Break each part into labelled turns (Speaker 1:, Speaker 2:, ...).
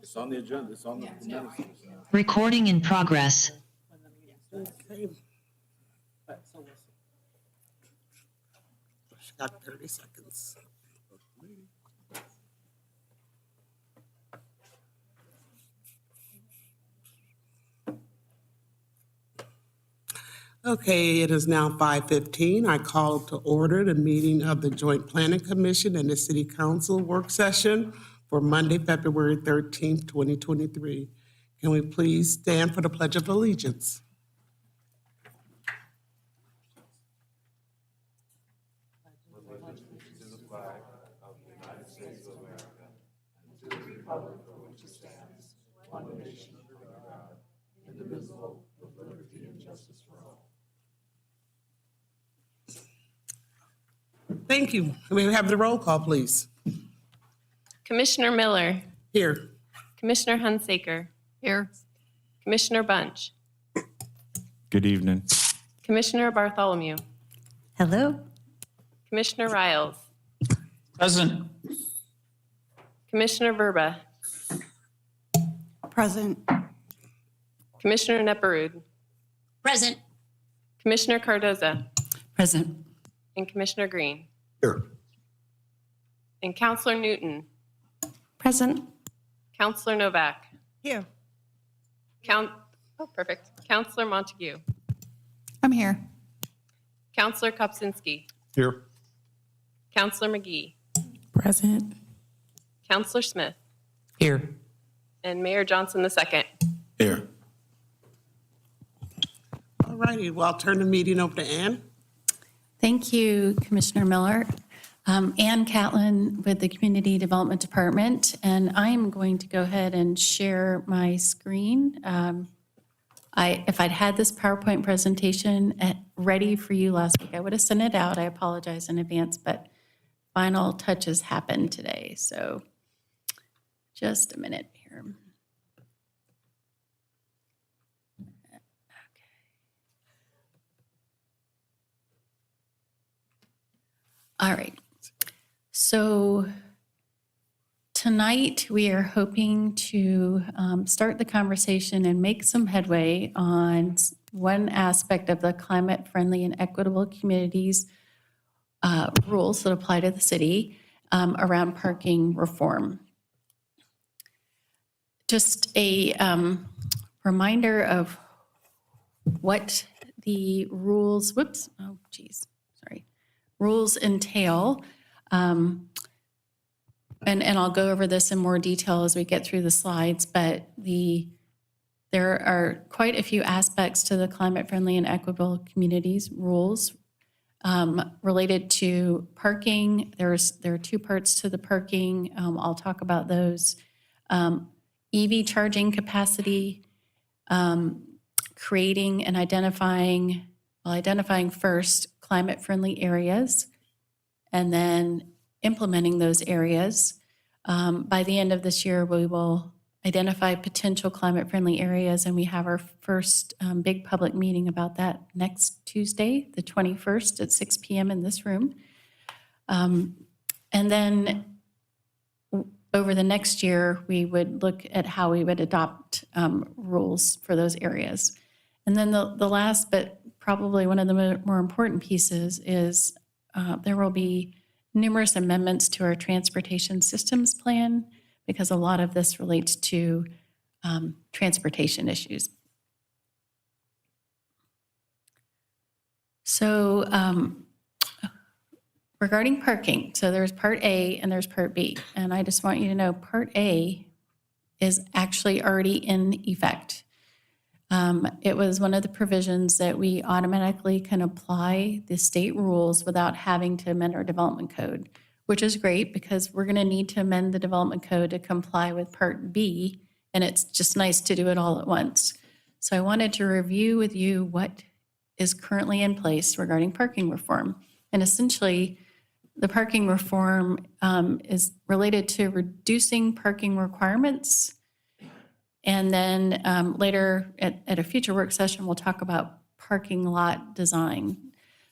Speaker 1: It's on the agenda. It's on the minutes.
Speaker 2: Recording in progress.
Speaker 3: Okay. She got 30 seconds. Okay, it is now 5:15. I call to order the meeting of the Joint Planning Commission and the City Council work session for Monday, February 13th, 2023. Can we please stand for the Pledge of Allegiance? Thank you. May we have the roll call, please?
Speaker 4: Commissioner Miller,
Speaker 3: Here.
Speaker 4: Commissioner Hunsaker. Here. Commissioner Bunch,
Speaker 1: Good evening.
Speaker 4: Commissioner Bartholomew,
Speaker 5: Hello.
Speaker 4: Commissioner Riles,
Speaker 6: Present.
Speaker 4: Commissioner Verba,
Speaker 5: Present.
Speaker 4: Commissioner Nepperud,
Speaker 5: Present.
Speaker 4: Commissioner Cardoza,
Speaker 5: Present.
Speaker 4: and Commissioner Green.
Speaker 1: Here.
Speaker 4: And Counselor Newton,
Speaker 5: Present.
Speaker 4: Counselor Novak,
Speaker 5: Here.
Speaker 4: perfect. Counselor Montague,
Speaker 5: I'm here.
Speaker 4: Counselor Kopsinski,
Speaker 1: Here.
Speaker 4: Counselor McGee,
Speaker 5: Present.
Speaker 4: Counselor Smith,
Speaker 6: Here.
Speaker 4: and Mayor Johnson II.
Speaker 1: Here.
Speaker 3: All righty, well, I'll turn the meeting over to Ann.
Speaker 5: Thank you, Commissioner Miller. Ann Catlin with the Community Development Department, and I am going to go ahead and share my screen. If I'd had this PowerPoint presentation ready for you last week, I would have sent it out. I apologize in advance, but final touches happened today, so just a minute here. All right. So tonight we are hoping to start the conversation and make some headway on one aspect of the climate-friendly and equitable communities rules that apply to the city around parking reform. Just a reminder of what the rules, rules entail. And I'll go over this in more detail as we get through the slides, but there are quite a few aspects to the climate-friendly and equitable communities rules related to parking. There are two parts to the parking. I'll talk about those. EV charging capacity, creating and identifying first climate-friendly areas, and then implementing those areas. By the end of this year, we will identify potential climate-friendly areas, and we have our first big public meeting about that next Tuesday, the 21st at 6 p.m. in this room. And then over the next year, we would look at how we would adopt rules for those areas. And then the last, but probably one of the more important pieces is there will be numerous amendments to our transportation systems plan because a lot of this relates to transportation issues. So regarding parking, so there's Part A and there's Part B. And I just want you to know Part A is actually already in effect. It was one of the provisions that we automatically can apply the state rules without having to amend our development code, which is great because we're going to need to amend the development code to comply with Part B, and it's just nice to do it all at once. So I wanted to review with you what is currently in place regarding parking reform. And essentially, the parking reform is related to reducing parking requirements. And then later at a future work session, we'll talk about parking lot design.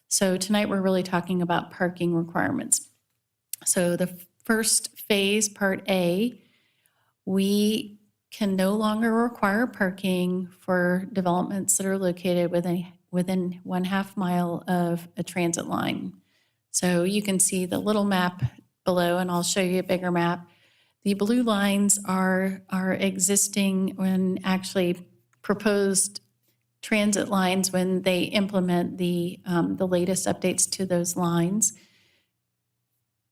Speaker 5: So tonight we're really talking about parking requirements. So the first phase, Part A, we can no longer require parking for developments that are located within 1/2 mile of a transit line. So you can see the little map below, and I'll show you a bigger map. The blue lines are existing when actually proposed transit lines when they implement the latest updates to those lines.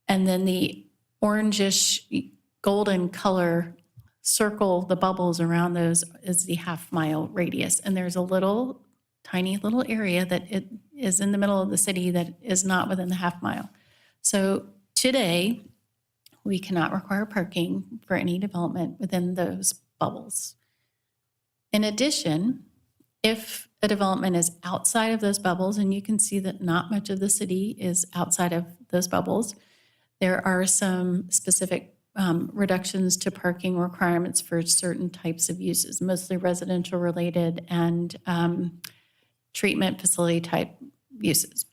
Speaker 5: And then the orangish golden color circle, the bubbles around those is the 1/2 mile radius. And there's a little tiny little area that it is in the middle of the city that is not within the 1/2 mile. So today, we cannot require parking for any development within those bubbles. In addition, if a development is outside of those bubbles, and you can see that not much of the city is outside of those bubbles, there are some specific reductions to parking requirements for certain types of uses, mostly residential related and treatment facility type uses.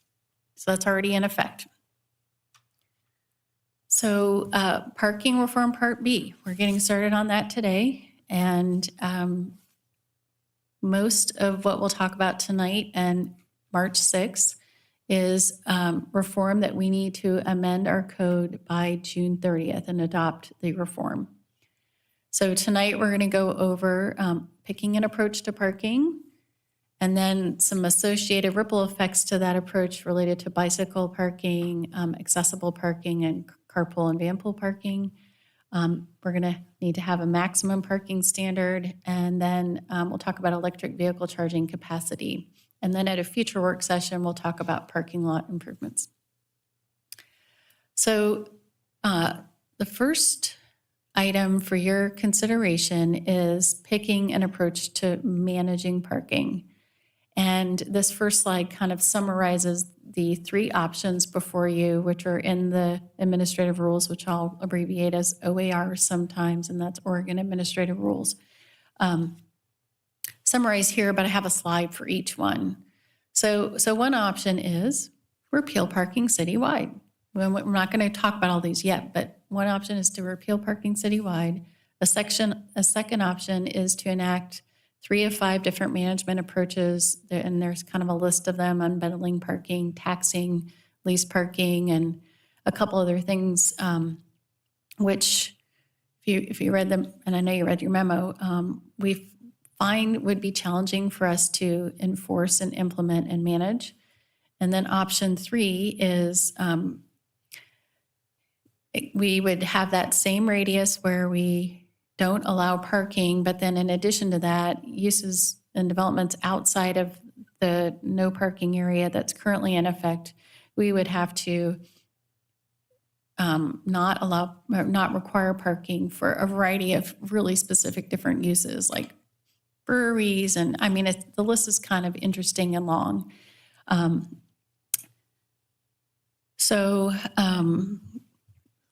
Speaker 5: So that's already in effect. So parking reform Part B, we're getting started on that today. And most of what we'll talk about tonight and March 6th is reform that we need to amend our code by June 30th and adopt the reform. So tonight we're going to go over picking an approach to parking, and then some associated ripple effects to that approach related to bicycle parking, accessible parking, and carpool and vanpool parking. We're going to need to have a maximum parking standard, and then we'll talk about electric vehicle charging capacity. And then at a future work session, we'll talk about parking lot improvements. So the first item for your consideration is picking an approach to managing parking. And this first slide kind of summarizes the 3 options before you, which are in the administrative rules, which I'll abbreviate as OAR sometimes, and that's Oregon Administrative Rules. Summarized here, but I have a slide for each one. So one option is repeal parking citywide. We're not going to talk about all these yet, but one option is to repeal parking citywide. A second option is to enact 3 of 5 different management approaches, and there's kind of a list of them: unbundling parking, taxing, lease parking, and a couple other things, which if you read them, and I know you read your memo, we find would be challenging for us to enforce and implement and manage. And then option 3 is we would have that same radius where we don't allow parking, but then in addition to that, uses and developments outside of the no parking area that's currently in effect, we would have to not require parking for a variety of really specific different uses, like breweries, and I mean, the list is kind of interesting and long.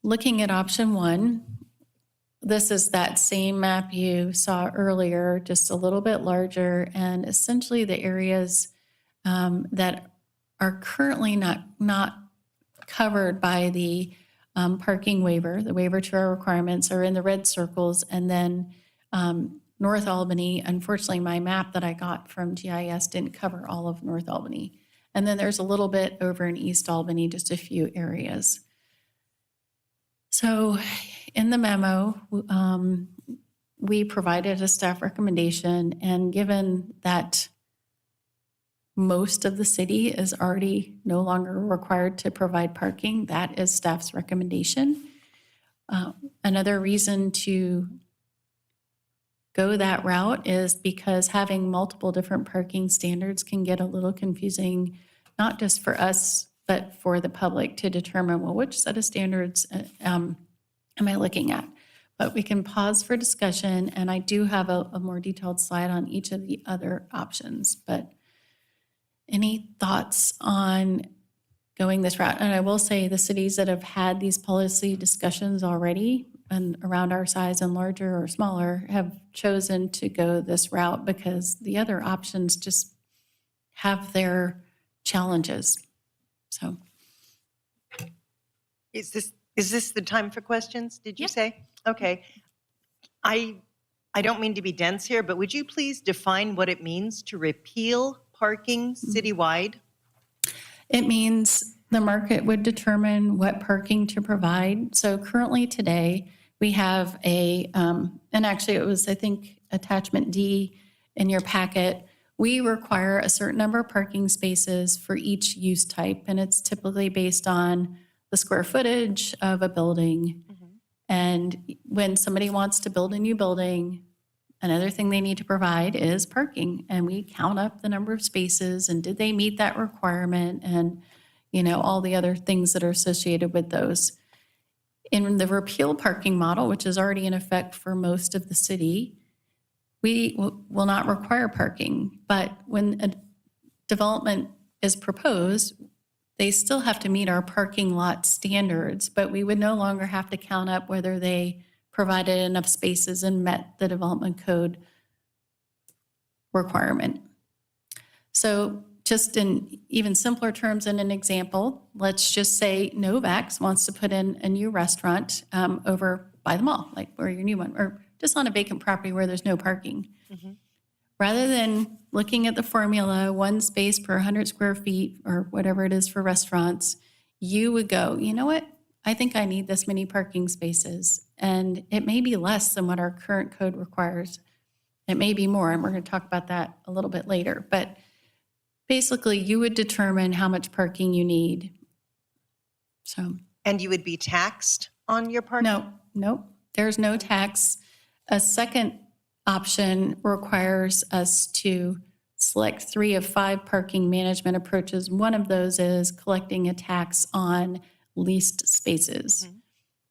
Speaker 5: Looking at option 1, this is that same map you saw earlier, just a little bit larger, and essentially the areas that are currently not covered by the parking waiver, the waiver to our requirements, are in the red circles, and then North Albany, unfortunately, my map that I got from GIS didn't cover all of North Albany. And then there's a little bit over in East Albany, just a few areas. So in the memo, we provided a staff recommendation, and given that most of the city is already no longer required to provide parking, that is staff's recommendation. Another reason to go that route is because having multiple different parking standards can get a little confusing, not just for us, but for the public to determine, well, which set of standards am I looking at? But we can pause for discussion, and I do have a more detailed slide on each of the other options. But any thoughts on going this route? And I will say the cities that have had these policy discussions already and around our size and larger or smaller have chosen to go this route because the other options just have their challenges. So,
Speaker 7: Is this the time for questions, did you
Speaker 5: Yeah.
Speaker 7: say? Okay. I don't mean to be dense here, but would you please define what it means to repeal parking citywide?
Speaker 5: it means the market would determine what parking to provide. So currently today, we have and actually it was, I think, attachment D in your packet. We require a certain number of parking spaces for each use type, and it's typically based on the square footage of a building. And when somebody wants to build a new building, another thing they need to provide is parking. And we count up the number of spaces and did they meet that requirement and, all the other things that are associated with those. In the repeal parking model, which is already in effect for most of the city, we will not require parking. But when a development is proposed, they still have to meet our parking lot standards, but we would no longer have to count up whether they provided enough spaces and met the development code requirement. So just in even simpler terms, in an example, let's just say Novax wants to put in a new restaurant over by the mall, like where your new one, or just on a vacant property where there's no parking. Rather than looking at the formula, one space per 100 square feet or whatever it is for restaurants, you would go, you know what? I think I need this many parking spaces. And it may be less than what our current code requires. It may be more, and we're going to talk about that a little bit later. But basically, you would determine how much parking you need. So,
Speaker 7: And you would be taxed on your parking?
Speaker 5: no, there's no tax. A second option requires us to select 3 of 5 parking management approaches. One of those is collecting a tax on leased spaces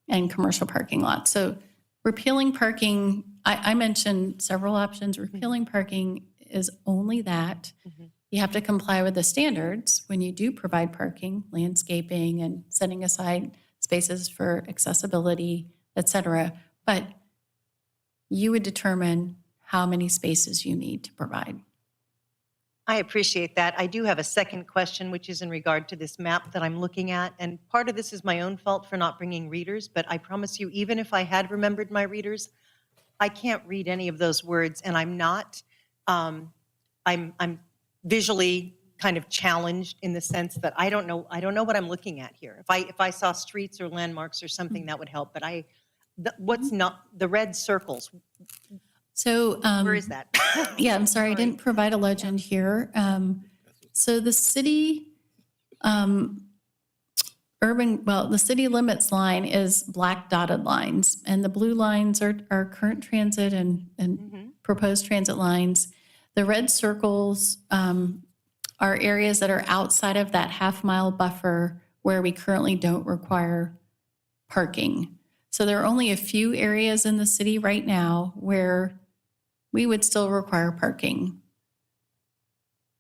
Speaker 5: and commercial parking lots. So repealing parking, I mentioned several options. Repealing parking is only that. You have to comply with the standards when you do provide parking, landscaping, and setting aside spaces for accessibility, et cetera. But you would determine how many spaces you need to provide.
Speaker 7: I appreciate that. I do have a second question, which is in regard to this map that I'm looking at. And part of this is my own fault for not bringing readers, but I promise you, even if I had remembered my readers, I can't read any of those words, and I'm not. I'm visually kind of challenged in the sense that I don't know what I'm looking at here. If I saw streets or landmarks or something, that would help. But what's not the red circles?
Speaker 5: So,
Speaker 7: Where is that?
Speaker 5: yeah, I'm sorry, I didn't provide a legend here. So the city, the city limits line is black dotted lines, and the blue lines are current transit and proposed transit lines. The red circles are areas that are outside of that half-mile buffer where we currently don't require parking. So there are only a few areas in the city right now where we would still require parking.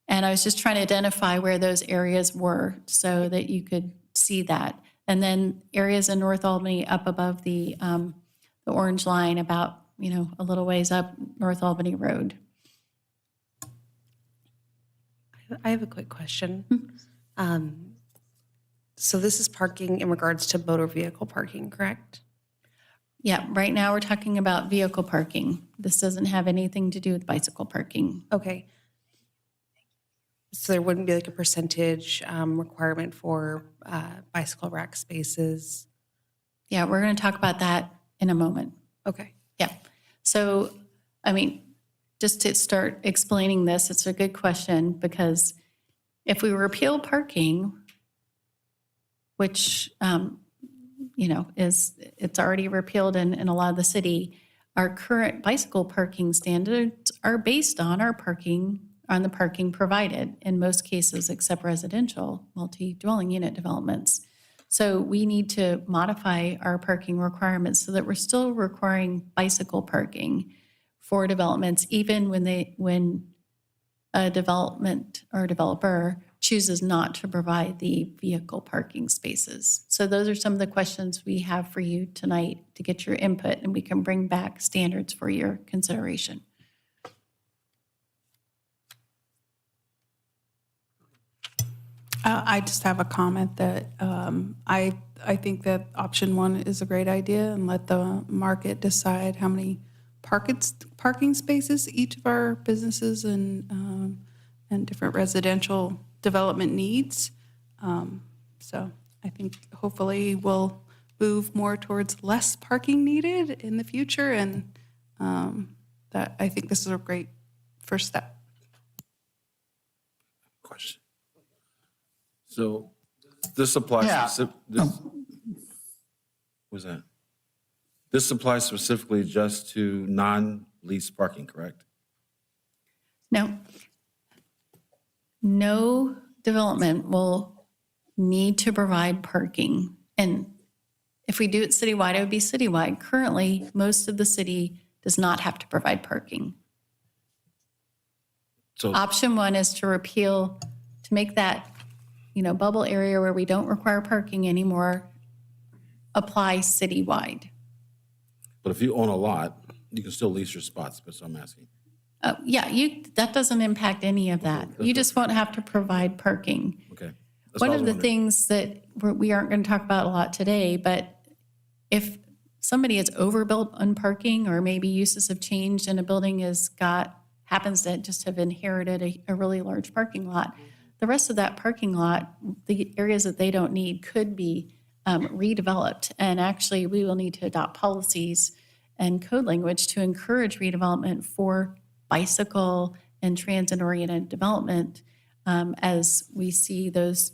Speaker 5: And I was just trying to identify where those areas were so that you could see that. And then areas in North Albany up above the orange line about, a little ways up North Albany Road.
Speaker 8: I have a quick question. So this is parking in regards to motor vehicle parking, correct?
Speaker 5: Yeah, right now we're talking about vehicle parking. This doesn't have anything to do with bicycle parking.
Speaker 8: Okay. So there wouldn't be like a percentage requirement for bicycle rack spaces?
Speaker 5: Yeah, we're going to talk about that in a moment.
Speaker 8: Okay.
Speaker 5: Yeah. So, just to start explaining this, it's a good question because if we repeal parking, which, it's already repealed in a lot of the city, our current bicycle parking standards are based on the parking provided in most cases, except residential multi-dwelling unit developments. So we need to modify our parking requirements so that we're still requiring bicycle parking for developments, even when a development or developer chooses not to provide the vehicle parking spaces. So those are some of the questions we have for you tonight to get your input, and we can bring back standards for your consideration.
Speaker 8: I just have a comment that I think that option one is a great idea, and let the market decide how many parking spaces each of our businesses and different residential development needs. So I think hopefully we'll move more towards less parking needed in the future, and that I think this is a great first step.
Speaker 1: Question. So this applies,
Speaker 6: Yeah.
Speaker 1: What's that? This applies specifically just to non-leased parking, correct?
Speaker 5: No. No development will need to provide parking. And if we do it citywide, it would be citywide. Currently, most of the city does not have to provide parking.
Speaker 1: So,
Speaker 5: Option one is to repeal, to make that, bubble area where we don't require parking anymore, apply citywide.
Speaker 1: but if you own a lot, you can still lease your spots, that's what I'm asking.
Speaker 5: Yeah, that doesn't impact any of that. You just won't have to provide parking.
Speaker 1: Okay. That's
Speaker 5: One
Speaker 1: what I
Speaker 5: of
Speaker 1: was
Speaker 5: the
Speaker 1: wondering.
Speaker 5: things that we aren't going to talk about a lot today, but if somebody is overbuilt on parking, or maybe uses have changed and a building happens to just have inherited a really large parking lot, the rest of that parking lot, the areas that they don't need, could be redeveloped. And actually, we will need to adopt policies and code language to encourage redevelopment for bicycle and transit-oriented development as we see those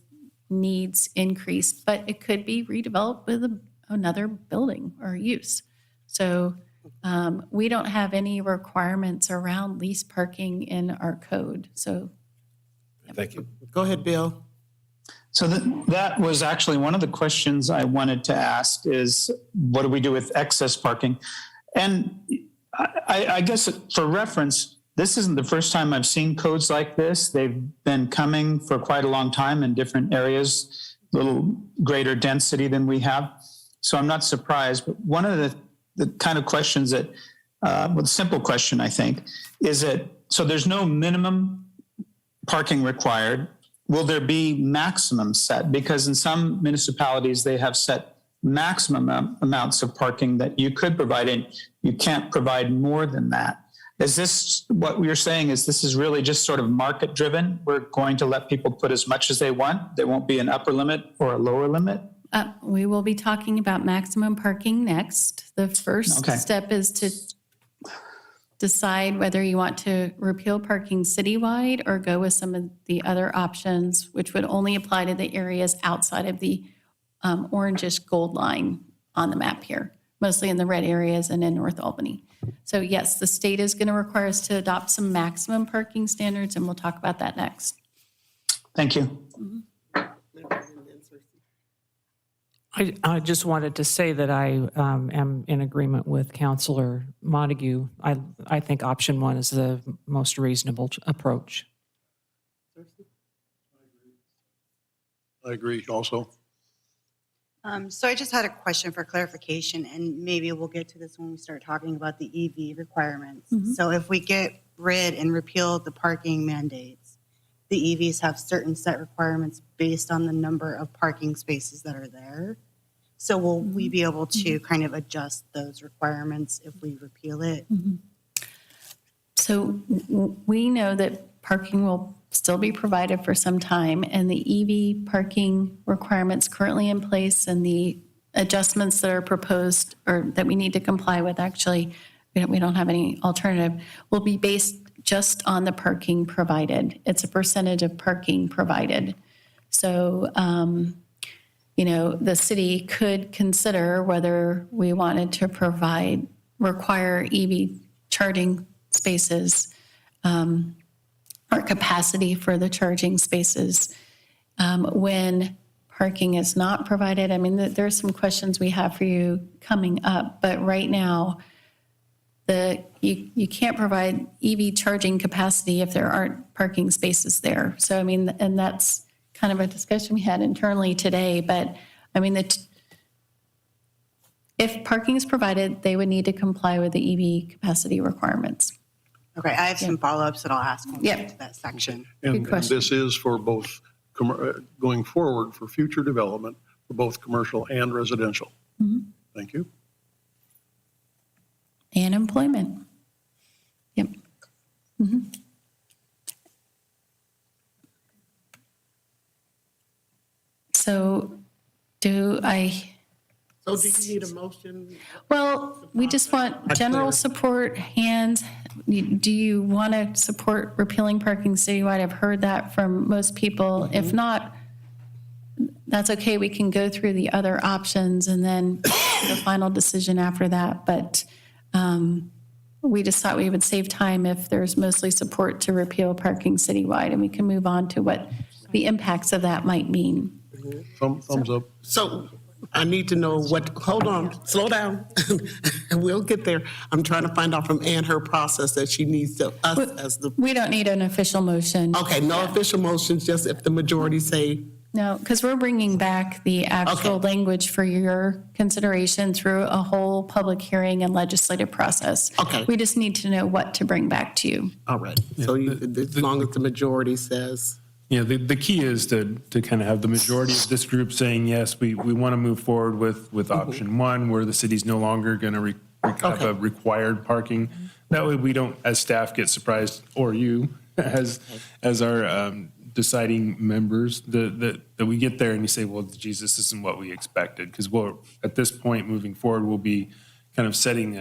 Speaker 5: needs increase. But it could be redeveloped with another building or use. So we don't have any requirements around lease parking in our code. So
Speaker 1: Thank you.
Speaker 3: Go ahead, Bill.
Speaker 6: So that was actually one of the questions I wanted to ask is, what do we do with excess parking? And I guess for reference, this isn't the first time I've seen codes like this. They've been coming for quite a long time in different areas, a little greater density than we have. So I'm not surprised. But one of the kind of questions that, the simple question, I think, is that, so there's no minimum parking required. Will there be maximum set? Because in some municipalities, they have set maximum amounts of parking that you could provide, and you can't provide more than that. Is this what we're saying, is this is really just sort of market driven? We're going to let people put as much as they want. There won't be an upper limit or a lower limit?
Speaker 5: we will be talking about maximum parking next. The first
Speaker 6: Okay.
Speaker 5: step is to decide whether you want to repeal parking citywide or go with some of the other options, which would only apply to the areas outside of the orangish gold line on the map here, mostly in the red areas and in North Albany. So yes, the state is going to require us to adopt some maximum parking standards, and we'll talk about that next.
Speaker 6: Thank you.
Speaker 9: I just wanted to say that I am in agreement with Councilor Montague. I think option one is the most reasonable approach.
Speaker 10: I agree also.
Speaker 11: So I just had a question for clarification, and maybe we'll get to this when we start talking about the EV requirements. So if we get rid and repeal the parking mandates, the EVs have certain set requirements based on the number of parking spaces that are there. So will we be able to kind of adjust those requirements if we repeal it?
Speaker 5: So we know that parking will still be provided for some time, and the EV parking requirements currently in place and the adjustments that are proposed or that we need to comply with, actually, we don't have any alternative, will be based just on the parking provided. It's a percentage of parking provided. So, the city could consider whether we wanted to require EV charging spaces or capacity for the charging spaces when parking is not provided. I mean, there's some questions we have for you coming up, but right now, you can't provide EV charging capacity if there aren't parking spaces there. So, I mean, and that's kind of a discussion we had internally today, but I mean, if parking is provided, they would need to comply with the EV capacity requirements.
Speaker 11: Okay, I have some follow-ups that I'll ask when we
Speaker 5: Yeah.
Speaker 11: get to that section.
Speaker 10: And
Speaker 5: question.
Speaker 10: this is for both going forward for future development for both commercial and residential. Thank you.
Speaker 5: And employment. Yep. So do I,
Speaker 3: So do you need a motion?
Speaker 5: well, we just want general support, hands. Do you want to support repealing parking citywide? I've heard that from most people. If not, that's okay. We can go through the other options and then the final decision after that. But we just thought we would save time if there's mostly support to repeal parking citywide, and we can move on to what the impacts of that might mean.
Speaker 10: Thumbs up.
Speaker 3: So I need to know hold on, slow down. We'll get there. I'm trying to find out from Ann her process that she needs to, us as the,
Speaker 5: We don't need an official motion.
Speaker 3: okay, no official motions, just if the majority say,
Speaker 5: No, because we're bringing back the actual
Speaker 3: Okay.
Speaker 5: language for your consideration through a whole public hearing and legislative process.
Speaker 3: Okay.
Speaker 5: We just need to know what to bring back to you.
Speaker 3: all right. So as long as the majority says,
Speaker 12: Yeah, the key is to kind of have the majority of this group saying, yes, we want to move forward with option one, where the city's no longer going to have a required parking. That way we don't, as staff, get surprised, or you, as our deciding members, that we get there and you say, well, geez, this isn't what we expected. Because at this point, moving forward, we'll be kind of setting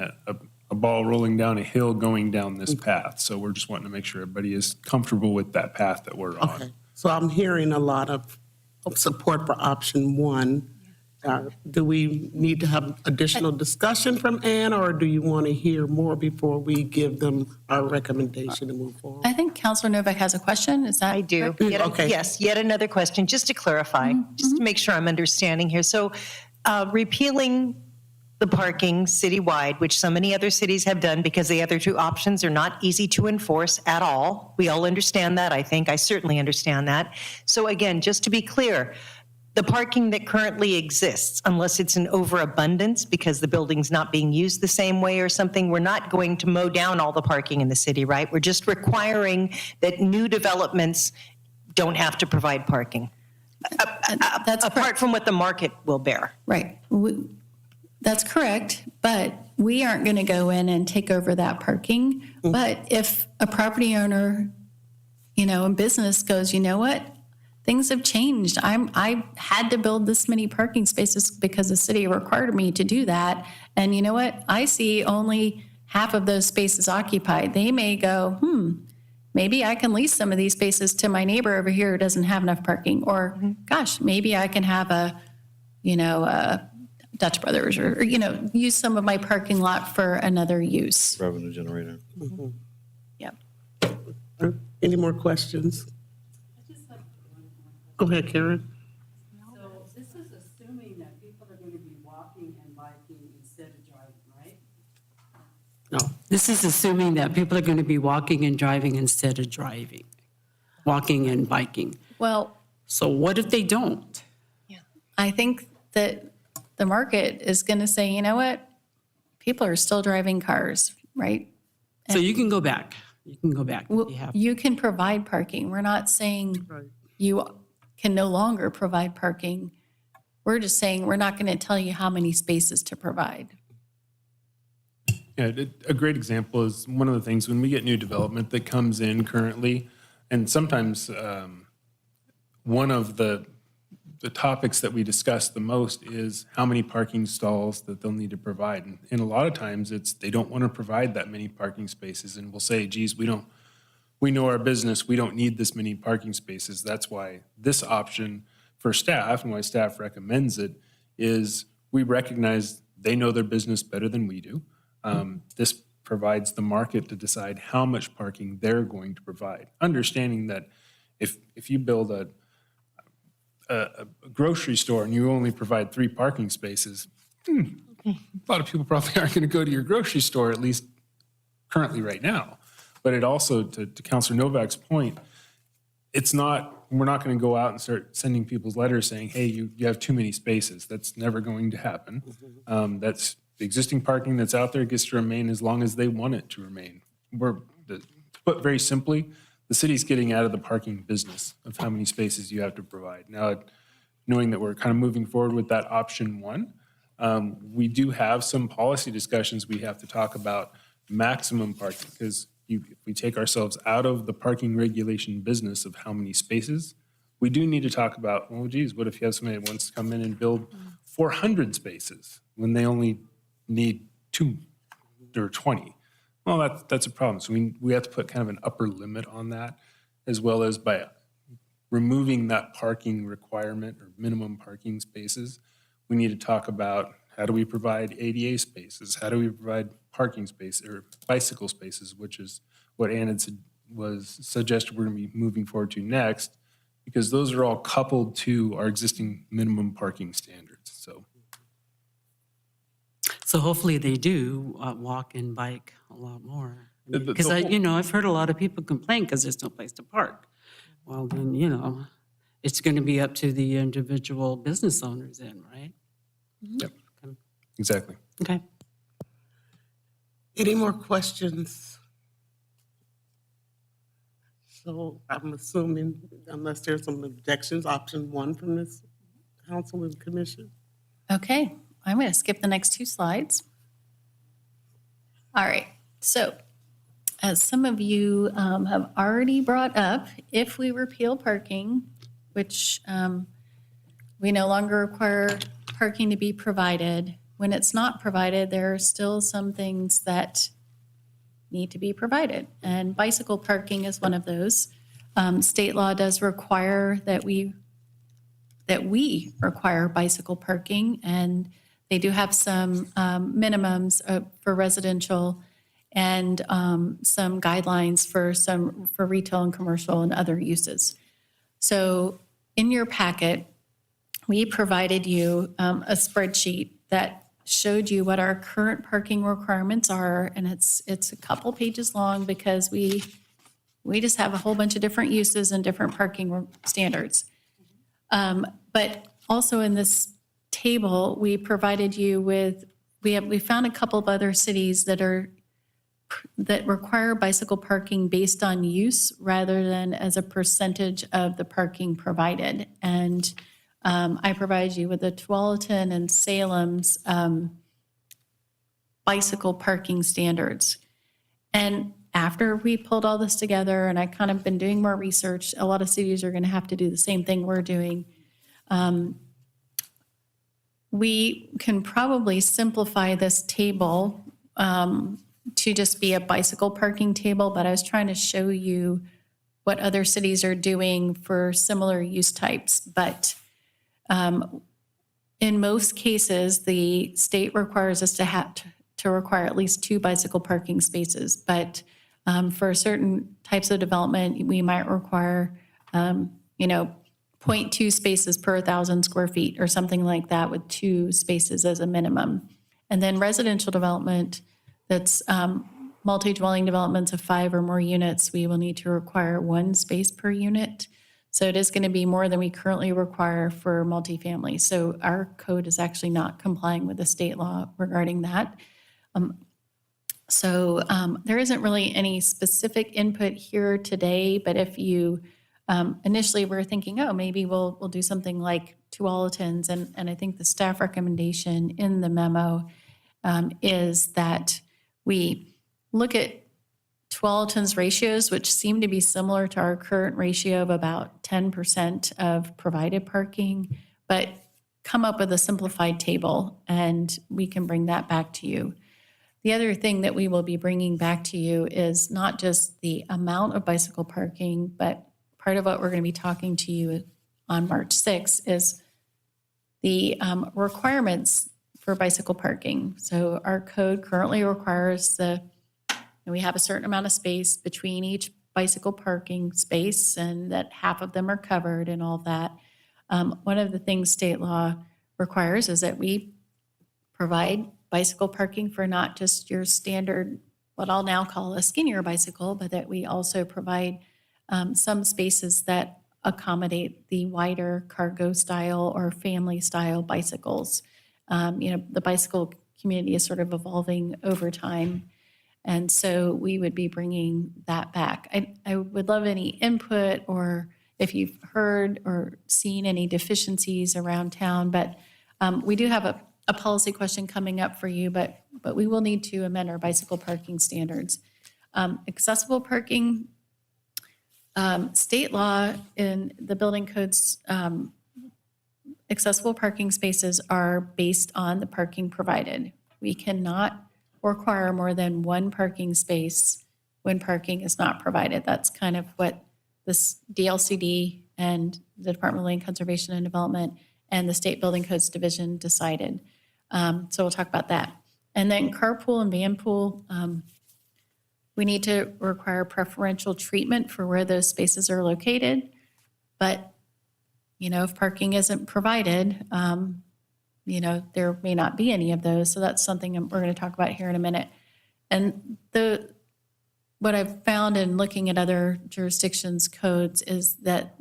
Speaker 12: a ball rolling down a hill going down this path. So we're just wanting to make sure everybody is comfortable with that path that we're on.
Speaker 3: okay. So I'm hearing a lot of support for option one. Do we need to have additional discussion from Ann, or do you want to hear more before we give them our recommendation to move forward?
Speaker 5: I think Counselor Novak has a question. Is that?
Speaker 7: I do.
Speaker 5: correct?
Speaker 3: Okay.
Speaker 7: Yes, yet another question, just to clarify, just to make sure I'm understanding here. So repealing the parking citywide, which so many other cities have done because the other two options are not easy to enforce at all. We all understand that, I think. I certainly understand that. So again, just to be clear, the parking that currently exists, unless it's an overabundance because the building's not being used the same way or something, we're not going to mow down all the parking in the city, right? We're just requiring that new developments don't have to provide parking.
Speaker 5: That's
Speaker 7: Apart
Speaker 5: correct.
Speaker 7: from what the market will bear.
Speaker 5: Right. That's correct, but we aren't going to go in and take over that parking. But if a property owner, in business goes, you know what? Things have changed. I had to build this many parking spaces because the city required me to do that. And you know what? I see only half of those spaces occupied. They may go, maybe I can lease some of these spaces to my neighbor over here who doesn't have enough parking. Or, gosh, maybe I can have a Dutch Brothers or use some of my parking lot for another use.
Speaker 1: Revenue generator.
Speaker 5: Yep.
Speaker 3: Any more questions? Go ahead, Karen.
Speaker 13: So this is assuming that people are going to be walking and biking instead of driving, right?
Speaker 3: No.
Speaker 13: This is assuming that people are going to be walking and driving instead of driving, walking and biking.
Speaker 5: Well,
Speaker 13: So what if they don't?
Speaker 5: I think that the market is going to say, you know what? People are still driving cars, right?
Speaker 13: So you can go back. You can go back if you have.
Speaker 5: You can provide parking. We're not saying you can no longer provide parking. We're just saying we're not going to tell you how many spaces to provide.
Speaker 12: Yeah, a great example is one of the things when we get new development that comes in currently, and sometimes one of the topics that we discuss the most is how many parking stalls that they'll need to provide. And a lot of times it's they don't want to provide that many parking spaces, and we'll say, geez, we know our business, we don't need this many parking spaces. That's why this option for staff and why staff recommends it is we recognize they know their business better than we do. This provides the market to decide how much parking they're going to provide. Understanding that if you build a grocery store and you only provide 3 parking spaces, a lot of people probably aren't going to go to your grocery store, at least currently right now. But it also, to Councilor Novak's point, we're not going to go out and start sending people's letters saying, hey, you have too many spaces. That's never going to happen. That's the existing parking that's out there gets to remain as long as they want it to remain. To put very simply, the city's getting out of the parking business of how many spaces you have to provide. Now, knowing that we're kind of moving forward with that option one, we do have some policy discussions we have to talk about maximum parking, because if we take ourselves out of the parking regulation business of how many spaces, we do need to talk about, oh geez, what if you have somebody that wants to come in and build 400 spaces when they only need 2 or 20? Well, that's a problem. So we have to put kind of an upper limit on that, as well as by removing that parking requirement or minimum parking spaces. We need to talk about, how do we provide ADA spaces? How do we provide parking space or bicycle spaces, which is what Ann had was suggested we're going to be moving forward to next, because those are all coupled to our existing minimum parking standards.
Speaker 13: So hopefully they do walk and bike a lot more.
Speaker 12: The
Speaker 13: Because I've heard a lot of people complain because there's no place to park. Well, then, it's going to be up to the individual business owners then, right?
Speaker 12: Yep, exactly.
Speaker 13: Okay.
Speaker 3: Any more questions? So I'm assuming, unless there's some objections, option one from this council and commission.
Speaker 5: Okay, I'm going to skip the next 2 slides. All right, so as some of you have already brought up, if we repeal parking, which we no longer require parking to be provided, when it's not provided, there are still some things that need to be provided. And bicycle parking is one of those. State law does require that we require bicycle parking, and they do have some minimums for residential and some guidelines for retail and commercial and other uses. So in your packet, we provided you a spreadsheet that showed you what our current parking requirements are, and it's a couple pages long because we just have a whole bunch of different uses and different parking standards. But also in this table, we provided you with, we found a couple of other cities that require bicycle parking based on use rather than as a percentage of the parking provided. And I provided you with the Tualatin and Salem's bicycle parking standards. And after we pulled all this together, and I kind of been doing more research, a lot of cities are going to have to do the same thing we're doing. We can probably simplify this table to just be a bicycle parking table, but I was trying to show you what other cities are doing for similar use types. But in most cases, the state requires us to require at least 2 bicycle parking spaces. But for certain types of development, we might require, 0.2 spaces per 1,000 square feet or something like that, with 2 spaces as a minimum. And then residential development that's multi-dwelling developments of 5 or more units, we will need to require 1 space per unit. So it is going to be more than we currently require for multifamily. So our code is actually not complying with the state law regarding that. So there isn't really any specific input here today, but if you initially were thinking, oh, maybe we'll do something like Tualatin's, and I think the staff recommendation in the memo is that we look at Tualatin's ratios, which seem to be similar to our current ratio of about 10% of provided parking, but come up with a simplified table, and we can bring that back to you. The other thing that we will be bringing back to you is not just the amount of bicycle parking, but part of what we're going to be talking to you on March 6th is the requirements for bicycle parking. So our code currently requires we have a certain amount of space between each bicycle parking space, and that half of them are covered and all that. One of the things state law requires is that we provide bicycle parking for not just your standard, what I'll now call a skinnier bicycle, but that we also provide some spaces that accommodate the wider cargo style or family style bicycles. The bicycle community is sort of evolving over time. And so we would be bringing that back. I would love any input or if you've heard or seen any deficiencies around town, but we do have a policy question coming up for you, but we will need to amend our bicycle parking standards. Accessible parking, state law in the building codes, accessible parking spaces are based on the parking provided. We cannot require more than one parking space when parking is not provided. That's kind of what this DLCD and the Department of Land Conservation and Development and the State Building Codes Division decided. So we'll talk about that. And then carpool and van pool, we need to require preferential treatment for where those spaces are located. But, you know, if parking isn't provided, you know, there may not be any of those. So that's something we're going to talk about here in a minute. And what I've found in looking at other jurisdictions' codes is that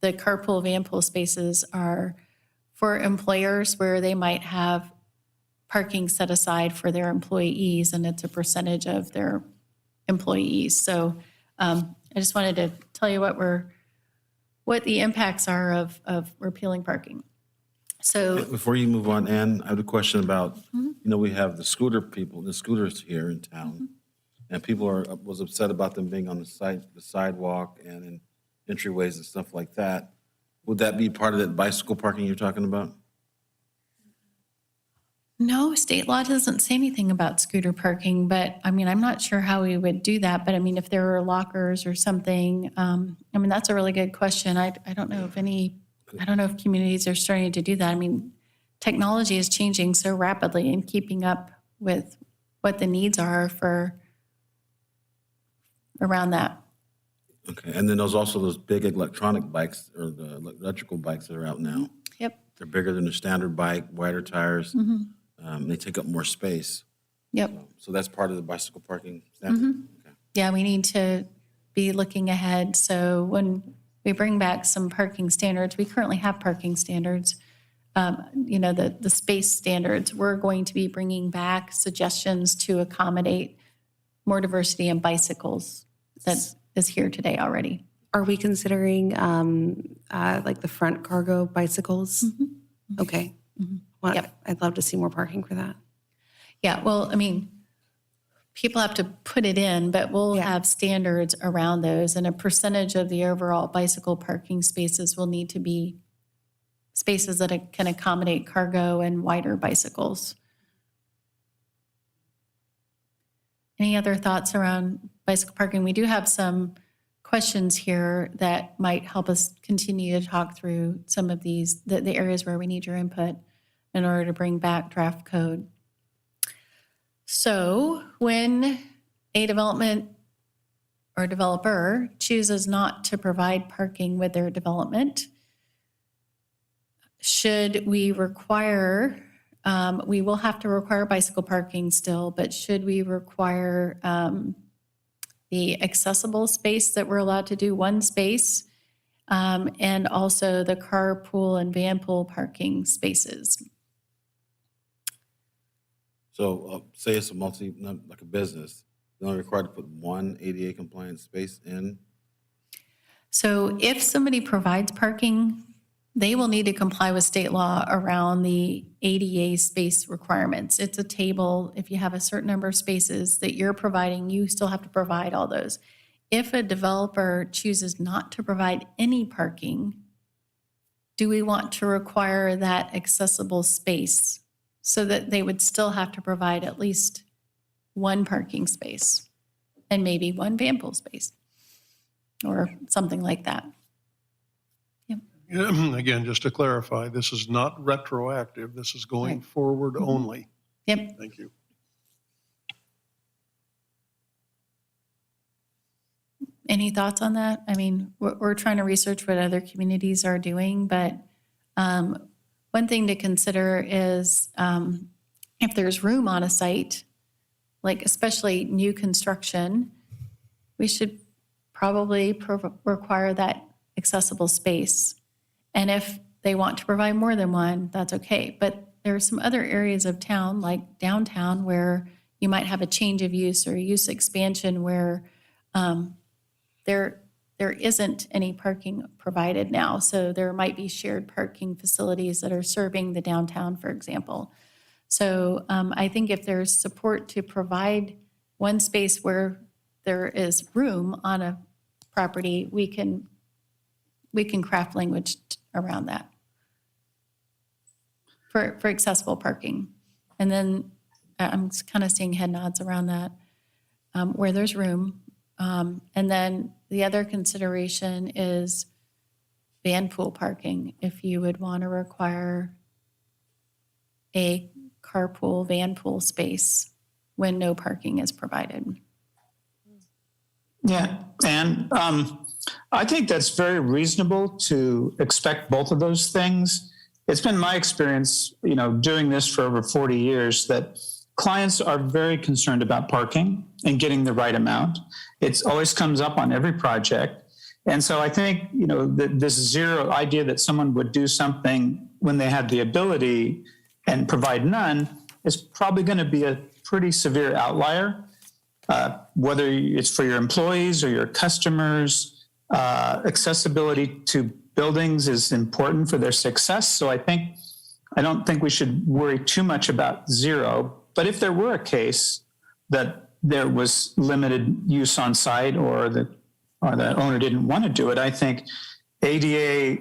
Speaker 5: the carpool, van pool spaces are for employers where they might have parking set aside for their employees, and it's a percentage of their employees. So I just wanted to tell you what the impacts are of repealing parking. So
Speaker 1: Before you move on, Ann, I have a question about, you know, we have the scooters here in town, and people was upset about them being on the sidewalk and in entryways and stuff like that. Would that be part of that bicycle parking you're talking about?
Speaker 5: no, state law doesn't say anything about scooter parking, but I mean, I'm not sure how we would do that. But I mean, if there were lockers or something, I mean, that's a really good question. I don't know if communities are starting to do that. I mean, technology is changing so rapidly and keeping up with what the needs are for around that.
Speaker 1: Okay, and then there's also those big electronic bikes or the electrical bikes that are out now.
Speaker 5: Yep.
Speaker 1: They're bigger than the standard bike, wider tires. They take up more space.
Speaker 5: Yep.
Speaker 1: So that's part of the bicycle parking standard? Okay.
Speaker 5: Yeah, we need to be looking ahead. So when we bring back some parking standards, we currently have parking standards, you know, the space standards. We're going to be bringing back suggestions to accommodate more diversity in bicycles that is here today already.
Speaker 14: Are we considering like the front cargo bicycles? Okay. Well,
Speaker 5: Yep.
Speaker 14: I'd love to see more parking for that.
Speaker 5: Yeah, well, I mean, people have to put it in, but we'll have standards around those, and a percentage of the overall bicycle parking spaces will need to be spaces that can accommodate cargo and wider bicycles. Any other thoughts around bicycle parking? We do have some questions here that might help us continue to talk through some of these, the areas where we need your input in order to bring back draft code. So when a development or developer chooses not to provide parking with their development, should we require, we will have to require bicycle parking still, but should we require the accessible space that we're allowed to do one space, and also the carpool and van pool parking spaces?
Speaker 1: So say it's like a business, they're only required to put one ADA compliant space in?
Speaker 5: So if somebody provides parking, they will need to comply with state law around the ADA space requirements. It's a table. If you have a certain number of spaces that you're providing, you still have to provide all those. If a developer chooses not to provide any parking, do we want to require that accessible space so that they would still have to provide at least one parking space and maybe one van pool space or something like that?
Speaker 10: Again, just to clarify, this is not retroactive. This is going forward only.
Speaker 5: Yep.
Speaker 10: Thank you.
Speaker 5: Any thoughts on that? I mean, we're trying to research what other communities are doing, but one thing to consider is if there's room on a site, like especially new construction, we should probably require that accessible space. And if they want to provide more than one, that's okay. But there are some other areas of town, like downtown, where you might have a change of use or a use expansion where there isn't any parking provided now. So there might be shared parking facilities that are serving the downtown, for example. So I think if there's support to provide one space where there is room on a property, we can craft language around that for accessible parking. And then I'm kind of seeing head nods around that, where there's room. And then the other consideration is van pool parking. If you would want to require a carpool, van pool space when no parking is provided.
Speaker 6: Yeah, and I think that's very reasonable to expect both of those things. It's been my experience, doing this for over 40 years, that clients are very concerned about parking and getting the right amount. It always comes up on every project. And so I think, this zero idea that someone would do something when they had the ability and provide none is probably going to be a pretty severe outlier. Whether it's for your employees or your customers, accessibility to buildings is important for their success. So I don't think we should worry too much about zero. But if there were a case that there was limited use on site or the owner didn't want to do it, I think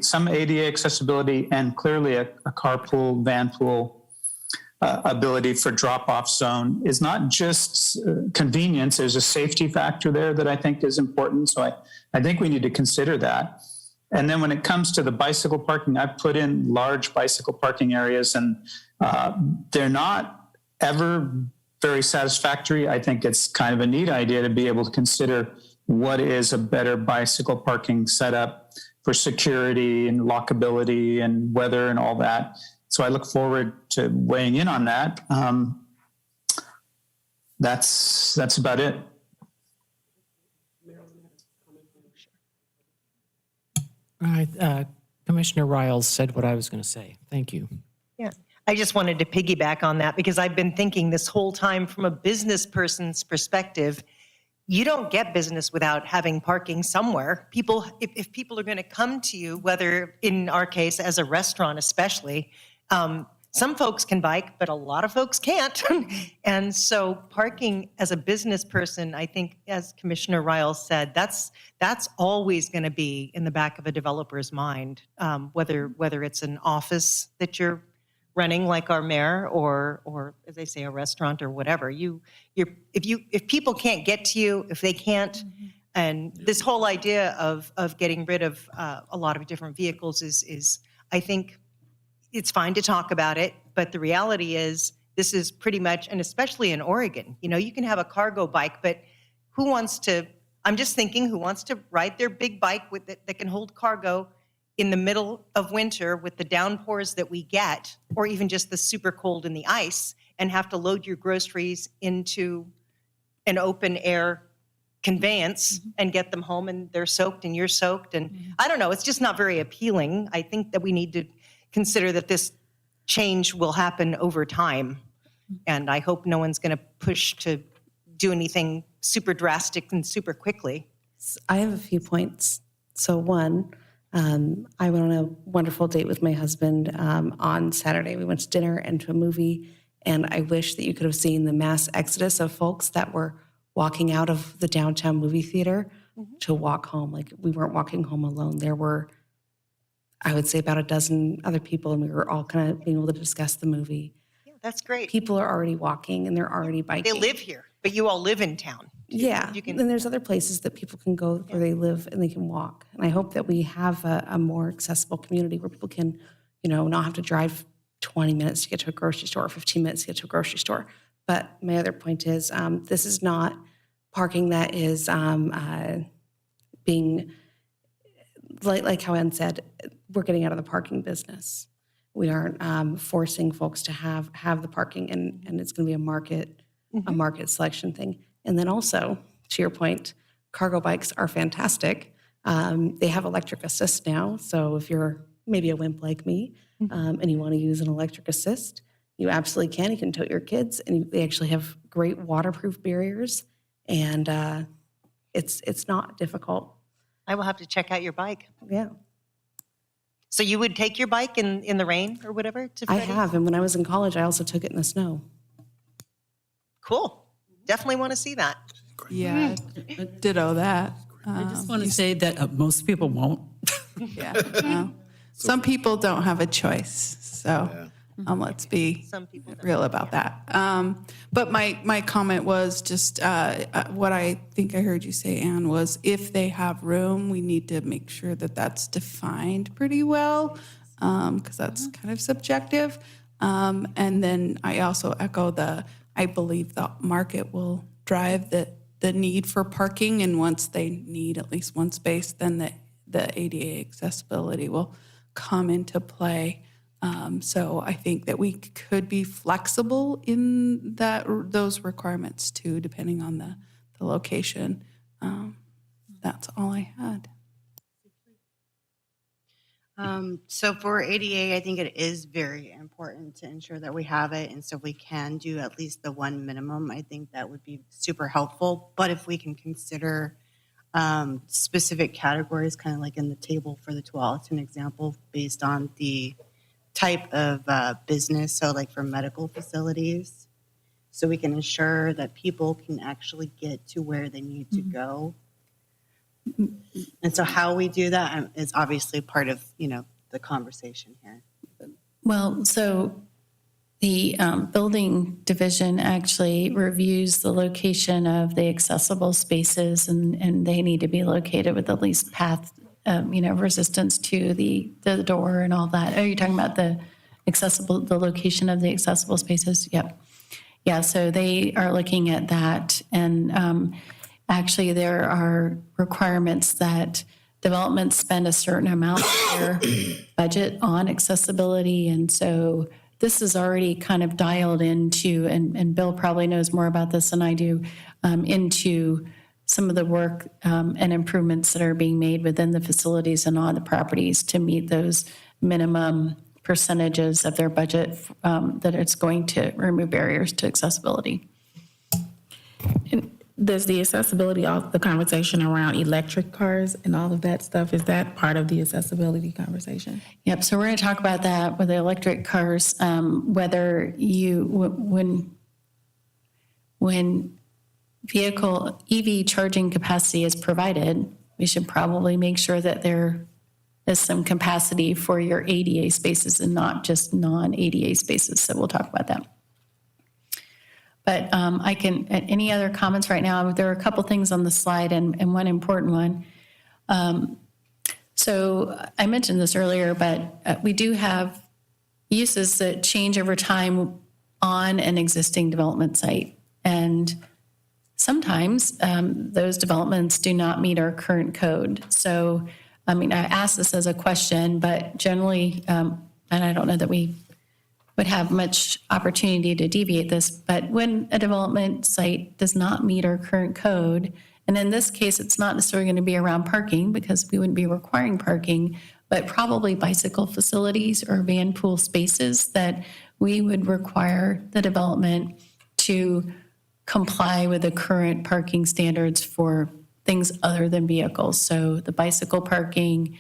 Speaker 6: some ADA accessibility and clearly a carpool, van pool ability for drop-off zone is not just convenience. There's a safety factor there that I think is important. So I think we need to consider that. And then when it comes to the bicycle parking, I've put in large bicycle parking areas, and they're not ever very satisfactory. I think it's kind of a neat idea to be able to consider what is a better bicycle parking setup for security and lockability and weather and all that. So I look forward to weighing in on that. That's about it.
Speaker 9: All right, Commissioner Riles said what I was going to say. Thank you.
Speaker 7: Yeah, I just wanted to piggyback on that because I've been thinking this whole time from a business person's perspective. You don't get business without having parking somewhere. People, if people are going to come to you, whether in our case as a restaurant especially, some folks can bike, but a lot of folks can't. And so parking as a business person, I think, as Commissioner Riles said, that's always going to be in the back of a developer's mind, whether it's an office that you're running like our mayor or as they say, a restaurant or whatever. If people can't get to you, if they can't, and this whole idea of getting rid of a lot of different vehicles is I think, it's fine to talk about it, but the reality is this is pretty much, and especially in Oregon, you can have a cargo bike, but I'm just thinking, who wants to ride their big bike that can hold cargo in the middle of winter with the downpours that we get, or even just the super cold in the ice, and have to load your groceries into an open air conveyance and get them home and they're soaked and you're soaked. And I don't know, it's just not very appealing. I think that we need to consider that this change will happen over time. And I hope no one's going to push to do anything super drastic and super quickly.
Speaker 14: I have a few points. So one, I went on a wonderful date with my husband on Saturday. We went to dinner and to a movie, and I wish that you could have seen the mass exodus of folks that were walking out of the downtown movie theater to walk home. Like, we weren't walking home alone. There were, I would say, about a dozen other people, and we were all kind of being able to discuss the movie.
Speaker 7: Yeah, that's great.
Speaker 14: People are already walking, and they're already biking.
Speaker 7: They live here, but you all live in town.
Speaker 14: Yeah, and there's other places that people can go where they live and they can walk. And I hope that we have a more accessible community where people can, not have to drive 20 minutes to get to a grocery store or 15 minutes to get to a grocery store. But my other point is, this is not parking that is being, like how Ann said, we're getting out of the parking business. We aren't forcing folks to have the parking, and it's going to be a market selection thing. And then also, to your point, cargo bikes are fantastic. They have electric assist now, so if you're maybe a wimp like me and you want to use an electric assist, you absolutely can. You can tote your kids, and they actually have great waterproof barriers, and it's not difficult.
Speaker 7: I will have to check out your bike.
Speaker 14: Yeah,
Speaker 7: So you would take your bike in the rain or whatever to
Speaker 14: I
Speaker 7: Freddie?
Speaker 14: have, and when I was in college, I also took it in the snow.
Speaker 7: Cool. Definitely want to see that.
Speaker 8: Yeah, ditto that.
Speaker 13: I just want to say that most people won't.
Speaker 8: Yeah. no. Some people don't have a choice, so let's be
Speaker 7: Some people don't.
Speaker 8: real about that. But my comment was just what I think I heard you say, Anne, was if they have room, we need to make sure that that's defined pretty well, because that's kind of subjective. And then I also echo I believe the market will drive the need for parking, and once they need at least one space, then the ADA accessibility will come into play. So I think that we could be flexible in those requirements too, depending on the location. That's all I had.
Speaker 11: So for ADA, I think it is very important to ensure that we have it. And so we can do at least the one minimum. I think that would be super helpful. But if we can consider specific categories, kind of like in the table for the Tualatin example, based on the type of business, so like for medical facilities, so we can ensure that people can actually get to where they need to go. And so how we do that is obviously part of, the conversation here.
Speaker 5: Well, so the building division actually reviews the location of the accessible spaces, and they need to be located with at least path, resistance to the door and all that. Oh, you're talking about the location of the accessible spaces? Yep. Yeah, so they are looking at that, and actually there are requirements that developments spend a certain amount of their budget on accessibility, and so this is already kind of dialed into, and Bill probably knows more about this than I do, into some of the work and improvements that are being made within the facilities and on the properties to meet those minimum percentages of their budget that it's going to remove barriers to accessibility.
Speaker 15: Does the accessibility, the conversation around electric cars and all of that stuff, is that part of the accessibility conversation?
Speaker 5: Yep, so we're going to talk about that with the electric cars, whether when vehicle EV charging capacity is provided, we should probably make sure that there is some capacity for your ADA spaces and not just non-ADA spaces, so we'll talk about that. But I can, any other comments right now? There are a couple things on the slide and one important one. So I mentioned this earlier, but we do have uses that change over time on an existing development site. And sometimes those developments do not meet our current code. So, I mean, I asked this as a question, but generally, and I don't know that we would have much opportunity to deviate this, but when a development site does not meet our current code, and in this case, it's not necessarily going to be around parking because we wouldn't be requiring parking, but probably bicycle facilities or van pool spaces that we would require the development to comply with the current parking standards for things other than vehicles. So the bicycle parking,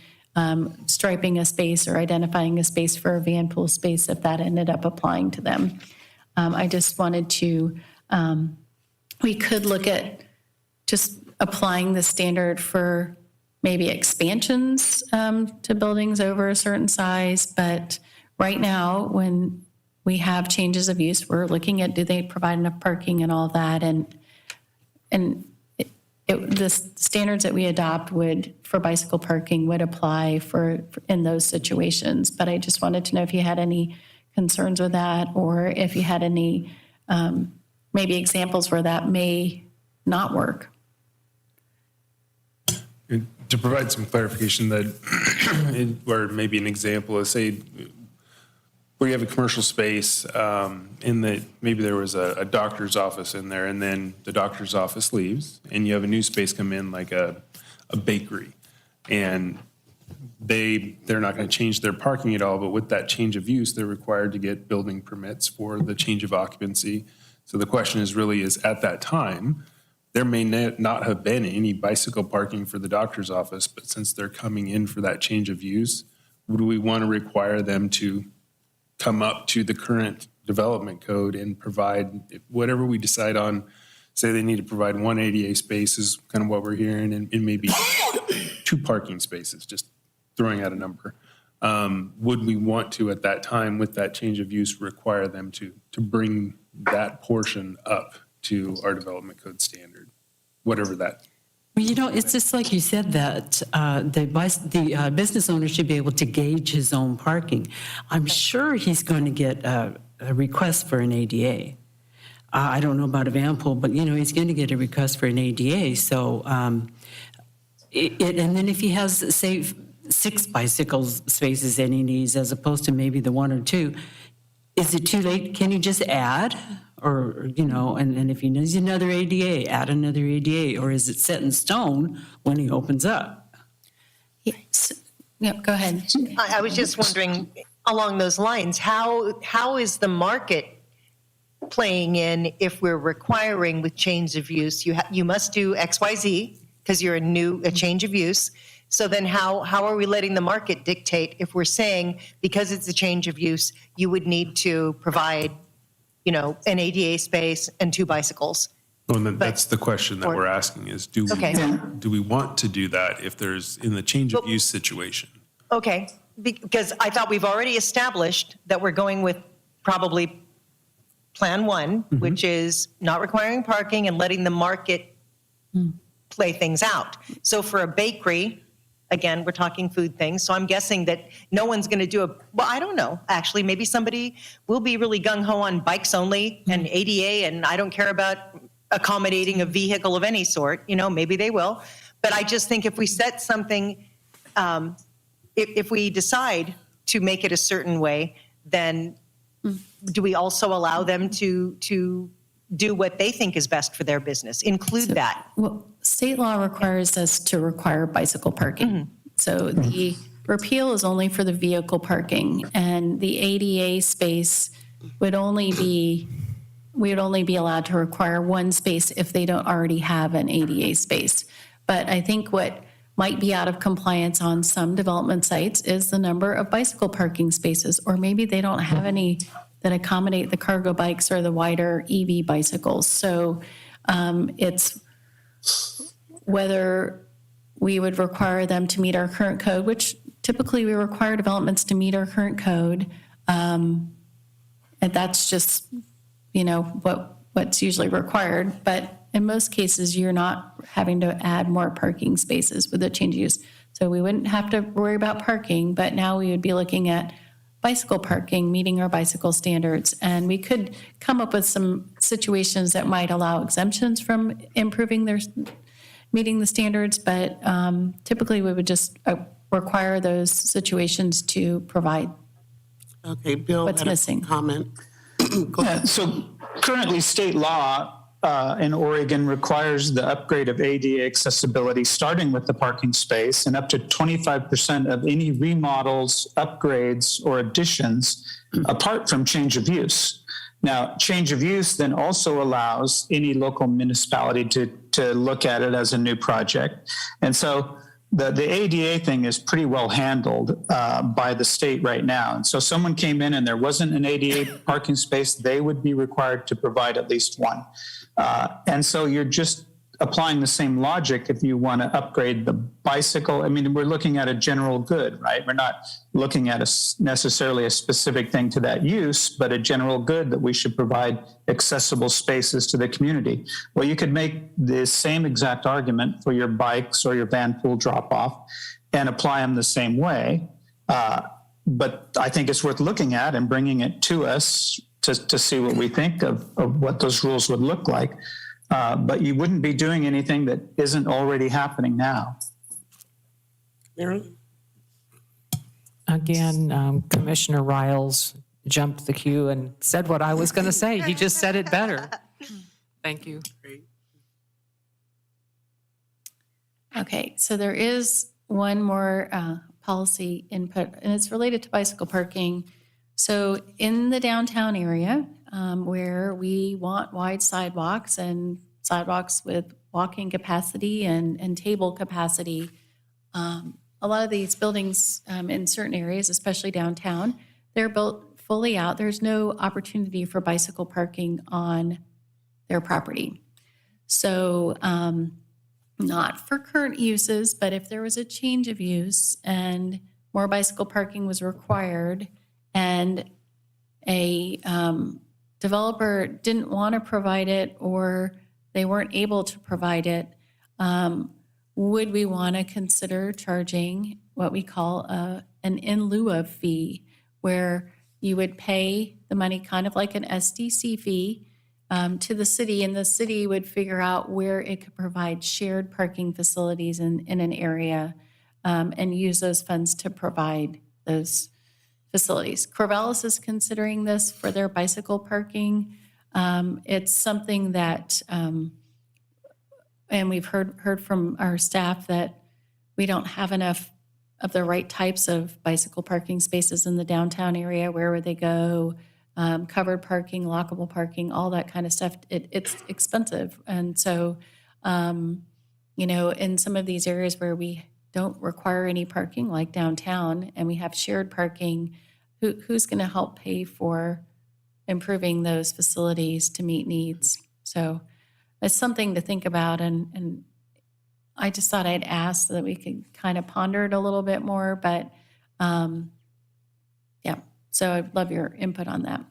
Speaker 5: striping a space or identifying a space for a van pool space if that ended up applying to them. I just wanted to, we could look at just applying the standard for maybe expansions to buildings over a certain size. But right now, when we have changes of use, we're looking at do they provide enough parking and all that. And the standards that we adopt for bicycle parking would apply for in those situations. But I just wanted to know if you had any concerns with that, or if you had any maybe examples where that may not work.
Speaker 12: To provide some clarification, that or maybe an example is, say, where you have a commercial space in that maybe there was a doctor's office in there, and then the doctor's office leaves, and you have a new space come in like a bakery. And they're not going to change their parking at all, but with that change of use, they're required to get building permits for the change of occupancy. So the question is really is at that time, there may not have been any bicycle parking for the doctor's office, but since they're coming in for that change of use, would we want to require them to come up to the current development code and provide whatever we decide on? Say they need to provide one ADA space is kind of what we're hearing, and maybe 2 parking spaces, just throwing out a number. Would we want to, at that time, with that change of use, require them to bring that portion up to our development code standard, whatever that?
Speaker 13: Well, you know, it's just like you said that the business owner should be able to gauge his own parking. I'm sure he's going to get a request for an ADA. I don't know about a van pool, but, you know, he's going to get a request for an ADA. So, and then if he has, say, 6 bicycle spaces that he needs as opposed to maybe the 1 or 2, is it too late? Can you just add? Or, you know, and if he needs another ADA, add another ADA, or is it set in stone when he opens up?
Speaker 5: Yes. Yep, go ahead.
Speaker 7: I was just wondering, along those lines, how is the market playing in if we're requiring with change of use? You must do XYZ because you're a change of use. So then how are we letting the market dictate if we're saying because it's a change of use, you would need to provide, you know, an ADA space and 2 bicycles?
Speaker 12: Well, and that's the question that we're asking is, do we want to do that if there's in the change of use situation?
Speaker 7: Okay, because I thought we've already established that we're going with probably Plan 1, which is not requiring parking and letting the market play things out. So for a bakery, again, we're talking food things, so I'm guessing that no one's going to do well, I don't know, actually. Maybe somebody will be really gung-ho on bikes only and ADA, and I don't care about accommodating a vehicle of any sort. You know, maybe they will. But I just think if we set something, if we decide to make it a certain way, then do we also allow them to do what they think is best for their business? Include that.
Speaker 5: Well, state law requires us to require bicycle parking. So the repeal is only for the vehicle parking, and the ADA space would only be, we would only be allowed to require 1 space if they don't already have an ADA space. But I think what might be out of compliance on some development sites is the number of bicycle parking spaces, or maybe they don't have any that accommodate the cargo bikes or the wider EV bicycles. So it's whether we would require them to meet our current code, which typically we require developments to meet our current code. And that's just, you know, what's usually required. But in most cases, you're not having to add more parking spaces with the change of use. So we wouldn't have to worry about parking, but now we would be looking at bicycle parking, meeting our bicycle standards. And we could come up with some situations that might allow exemptions from meeting the standards, but typically we would just require those situations to provide.
Speaker 3: Okay, Bill
Speaker 5: What's
Speaker 3: had a
Speaker 5: missing?
Speaker 3: comment.
Speaker 6: Yeah, so currently state law in Oregon requires the upgrade of ADA accessibility, starting with the parking space, and up to 25% of any remodels, upgrades, or additions apart from change of use. Now, change of use then also allows any local municipality to look at it as a new project. And so the ADA thing is pretty well handled by the state right now. And so someone came in and there wasn't an ADA parking space, they would be required to provide at least 1. And so you're just applying the same logic if you want to upgrade the bicycle. I mean, we're looking at a general good, right? We're not looking at necessarily a specific thing to that use, but a general good that we should provide accessible spaces to the community. Well, you could make the same exact argument for your bikes or your van pool drop-off and apply them the same way. But I think it's worth looking at and bringing it to us to see what we think of what those rules would look like. But you wouldn't be doing anything that isn't already happening now.
Speaker 3: Aaron?
Speaker 9: Again, Commissioner Riles jumped the queue and said what I was going to say. He just said it better. Thank you.
Speaker 5: Okay, so there is one more policy input, and it's related to bicycle parking. So in the downtown area, where we want wide sidewalks and sidewalks with walking capacity and table capacity, a lot of these buildings in certain areas, especially downtown, they're built fully out. There's no opportunity for bicycle parking on their property. So not for current uses, but if there was a change of use and more bicycle parking was required and a developer didn't want to provide it or they weren't able to provide it, would we want to consider charging what we call an in lieu of fee, where you would pay the money kind of like an SDC fee to the city, and the city would figure out where it could provide shared parking facilities in an area and use those funds to provide those facilities. Corvallis is considering this for their bicycle parking. It's something that, and we've heard from our staff that we don't have enough of the right types of bicycle parking spaces in the downtown area. Where would they go? Covered parking, lockable parking, all that kind of stuff. It's expensive. And so, in some of these areas where we don't require any parking, like downtown, and we have shared parking, who's going to help pay for improving those facilities to meet needs? So it's something to think about. And I just thought I'd ask so that we could kind of ponder it a little bit more. But so I'd love your input on that.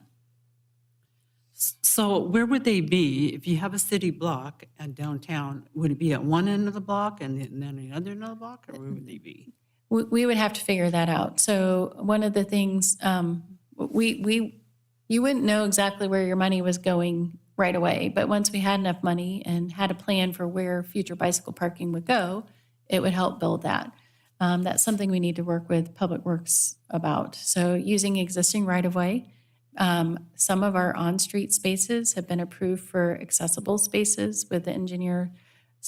Speaker 13: So where would they be if you have a city block and downtown? Would it be at one end of the block and then the other end of the block, or where would they be?
Speaker 5: We would have to figure that out. So one of the things, you wouldn't know exactly where your money was going right away, but once we had enough money and had a plan for where future bicycle parking would go, it would help build that. That's something we need to work with Public Works about. So using existing right-of-way, some of our on-street spaces have been approved for accessible spaces with the engineer's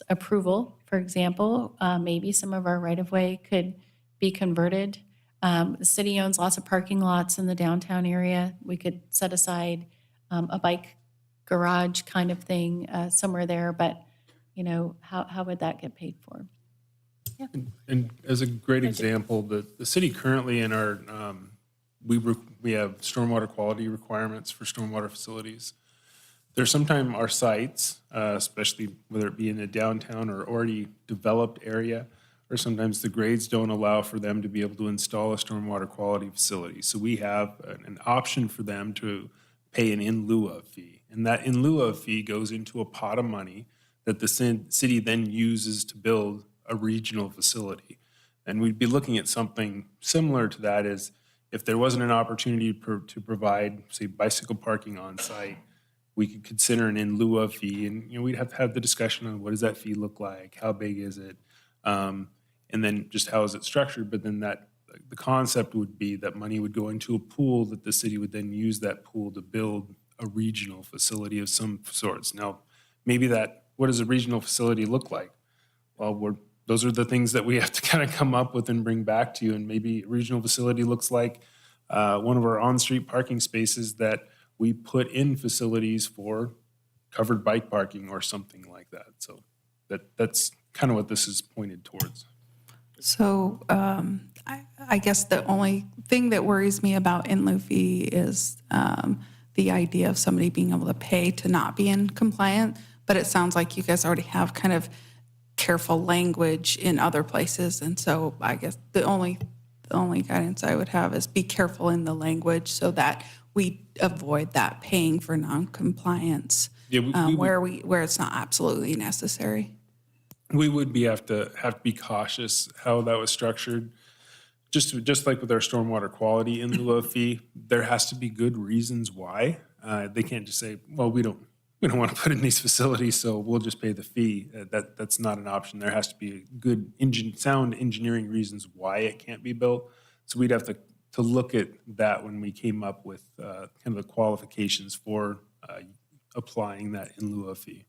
Speaker 5: approval. For example, maybe some of our right-of-way could be converted. The city owns lots of parking lots in the downtown area. We could set aside a bike garage kind of thing somewhere there, but how would that get paid for? Yeah.
Speaker 12: And as a great example, the city currently in our, we have stormwater quality requirements for stormwater facilities. There's sometimes our sites, especially whether it be in a downtown or already developed area, or sometimes the grades don't allow for them to be able to install a stormwater quality facility. So we have an option for them to pay an in lieu of fee. And that in lieu of fee goes into a pot of money that the city then uses to build a regional facility. And we'd be looking at something similar to that is if there wasn't an opportunity to provide, say, bicycle parking on site, we could consider an in lieu of fee. And we'd have to have the discussion on what does that fee look like? How big is it? And then just how is it structured? But then the concept would be that money would go into a pool that the city would then use that pool to build a regional facility of some sorts. Now, maybe what does a regional facility look like? Well, those are the things that we have to kind of come up with and bring back to you. And maybe a regional facility looks like one of our on-street parking spaces that we put in facilities for covered bike parking or something like that. So that's kind of what this is pointed towards.
Speaker 8: So I guess the only thing that worries me about in lieu fee is the idea of somebody being able to pay to not be in compliant. But it sounds like you guys already have kind of careful language in other places. And so I guess the only guidance I would have is be careful in the language so that we avoid that paying for non-compliance where it's not absolutely necessary.
Speaker 12: We would have to be cautious how that was structured. Just like with our stormwater quality in lieu of fee, there has to be good reasons why. They can't just say, well, we don't want to put in these facilities, so we'll just pay the fee. That's not an option. There has to be good sound engineering reasons why it can't be built. So we'd have to look at that when we came up with kind of the qualifications for applying that in lieu of fee.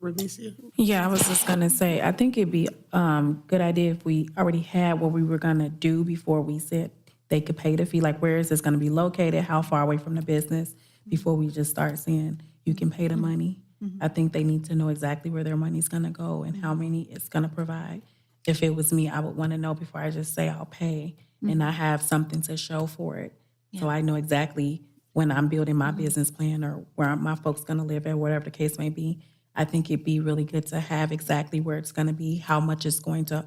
Speaker 3: Revicia?
Speaker 15: Yeah, I was just gonna say, I think it'd be good idea if we already had what we were gonna do before we said they could pay the fee. Like, where is this gonna be located? How far away from the business? Before we just start saying you can pay the money. I think they need to know exactly where their money's gonna go and how many it's gonna provide. If it was me, I would want to know before I just say I'll pay, and I have something to show for it. So I know exactly when I'm building my business plan or where my folks gonna live at, whatever the case may be. I think it'd be really good to have exactly where it's gonna be, how much it's going to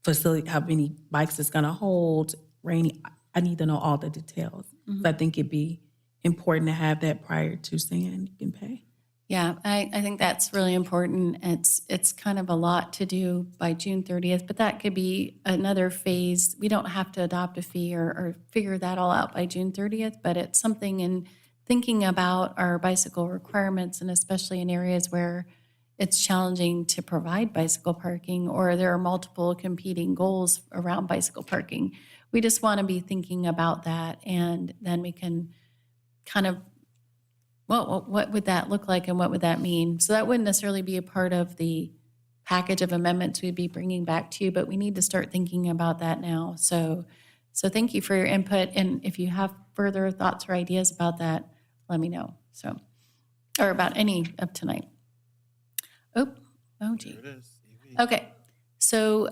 Speaker 15: facilitate, how many bikes it's gonna hold, rainy. I need to know all the details. So I think it'd be important to have that prior to saying you can pay.
Speaker 5: Yeah, I think that's really important. It's kind of a lot to do by June 30th, but that could be another phase. We don't have to adopt a fee or figure that all out by June 30th, but it's something in thinking about our bicycle requirements, and especially in areas where it's challenging to provide bicycle parking or there are multiple competing goals around bicycle parking. We just want to be thinking about that, and then we can kind of, well, what would that look like and what would that mean? So that wouldn't necessarily be a part of the package of amendments we'd be bringing back to you, but we need to start thinking about that now. So thank you for your input, and if you have further thoughts or ideas about that, let me know. So, or about any of tonight. Oh gee.
Speaker 1: There it is.
Speaker 5: Okay, so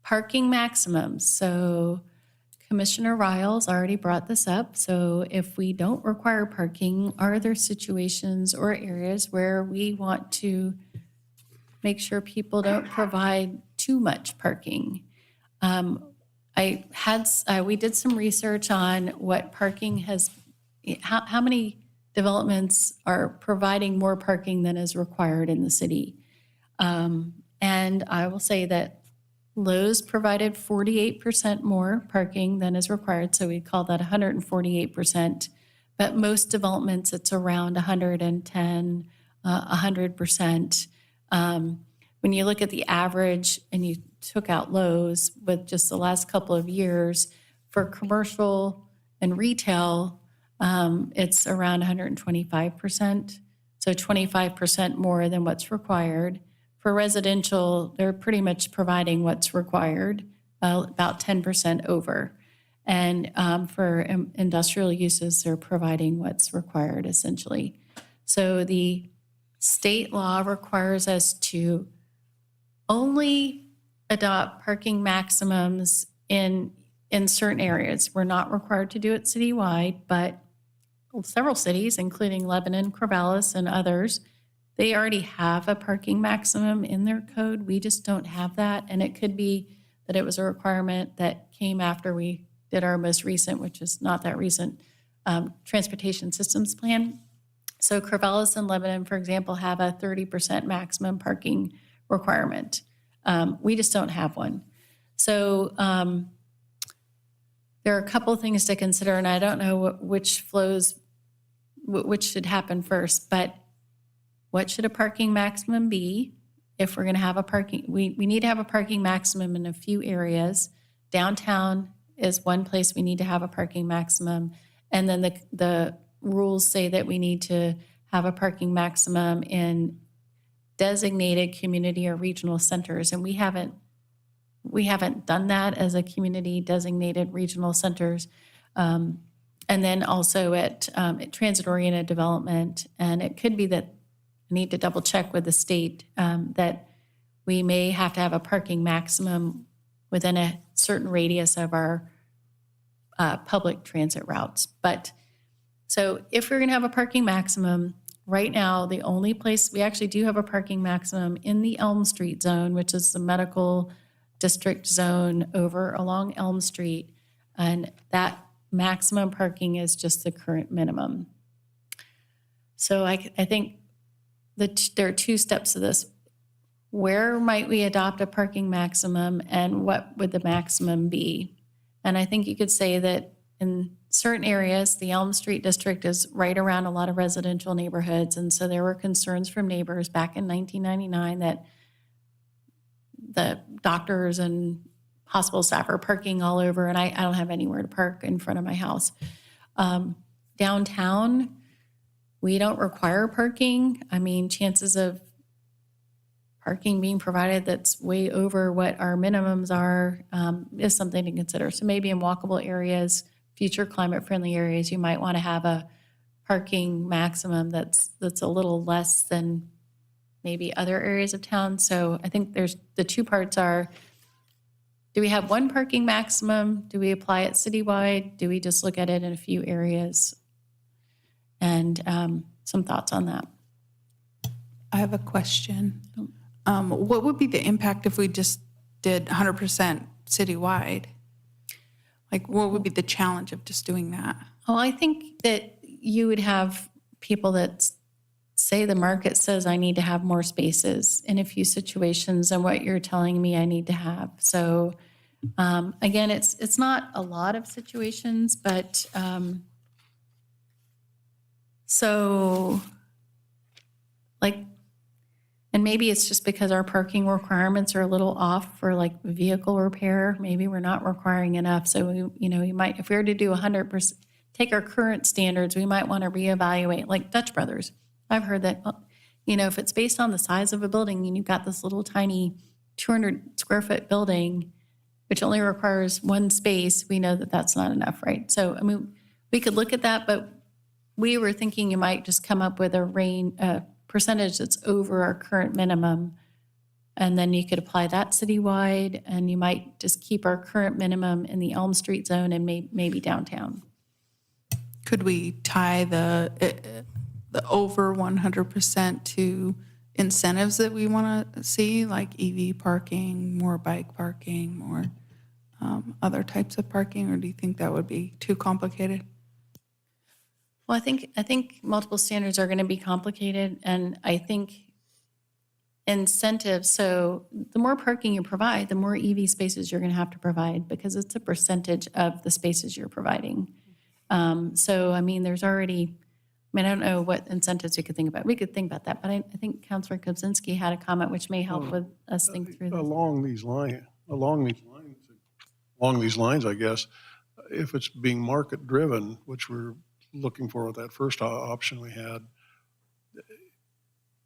Speaker 5: parking maximums. So Commissioner Riles already brought this up. So if we don't require parking, are there situations or areas where we want to make sure people don't provide too much parking? We did some research on what parking has, how many developments are providing more parking than is required in the city. And I will say that Lowe's provided 48% more parking than is required, so we call that 148%. But most developments, it's around 110, 100%. When you look at the average and you took out Lowe's with just the last couple of years, for commercial and retail, it's around 125%, so 25% more than what's required. For residential, they're pretty much providing what's required, about 10% over. And for industrial uses, they're providing what's required, essentially. So the state law requires us to only adopt parking maximums in certain areas. We're not required to do it citywide, but several cities, including Lebanon, Corvallis, and others, they already have a parking maximum in their code. We just don't have that. And it could be that it was a requirement that came after we did our most recent, which is not that recent, transportation systems plan. So Corvallis and Lebanon, for example, have a 30% maximum parking requirement. We just don't have one. So there are a couple of things to consider, and I don't know which should happen first, but what should a parking maximum be if we're going to have a parking? We need to have a parking maximum in a few areas. Downtown is one place we need to have a parking maximum. And then the rules say that we need to have a parking maximum in designated community or regional centers. And we haven't done that as a community designated regional centers. And then also at transit-oriented development. And it could be that I need to double check with the state that we may have to have a parking maximum within a certain radius of our public transit routes. But so if we're going to have a parking maximum, right now, the only place we actually do have a parking maximum in the Elm Street zone, which is the medical district zone over along Elm Street. And that maximum parking is just the current minimum. So I think there are two steps to this. Where might we adopt a parking maximum, and what would the maximum be? And I think you could say that in certain areas, the Elm Street district is right around a lot of residential neighborhoods. And so there were concerns from neighbors back in 1999 that the doctors and hospital staff are parking all over, and I don't have anywhere to park in front of my house. Downtown, we don't require parking. I mean, chances of parking being provided that's way over what our minimums are is something to consider. So maybe in walkable areas, future climate-friendly areas, you might want to have a parking maximum that's a little less than maybe other areas of town. So I think there's the two parts are, do we have one parking maximum? Do we apply it citywide? Do we just look at it in a few areas? And some thoughts on that.
Speaker 8: I have a question. What would be the impact if we just did 100% citywide? Like, what would be the challenge of just doing that?
Speaker 5: Well, I think that you would have people that say the market says I need to have more spaces in a few situations than what you're telling me I need to have. So again, it's not a lot of situations, but so like, and maybe it's just because our parking requirements are a little off for like vehicle repair. Maybe we're not requiring enough. So, we might, if we were to do 100%, take our current standards, we might want to reevaluate, like Dutch Brothers. I've heard that, if it's based on the size of a building and you've got this little tiny 200 square foot building, which only requires one space, we know that that's not enough, right? So, I mean, we could look at that, but we were thinking you might just come up with a percentage that's over our current minimum, and then you could apply that citywide, and you might just keep our current minimum in the Elm Street zone and maybe downtown.
Speaker 8: Could we tie the over 100% to incentives that we want to see, like EV parking, more bike parking, more other types of parking, or do you think that would be too complicated?
Speaker 5: Well, I think multiple standards are going to be complicated, and I think incentives. So the more parking you provide, the more EV spaces you're going to have to provide because it's a percentage of the spaces you're providing. So I mean, there's already. I don't know what incentives we could think about. We could think about that, but I think Councilor Kobzinski had a comment which may help with us think through this.
Speaker 10: Along these lines, I guess, if it's being market-driven, which we're looking for with that first option we had,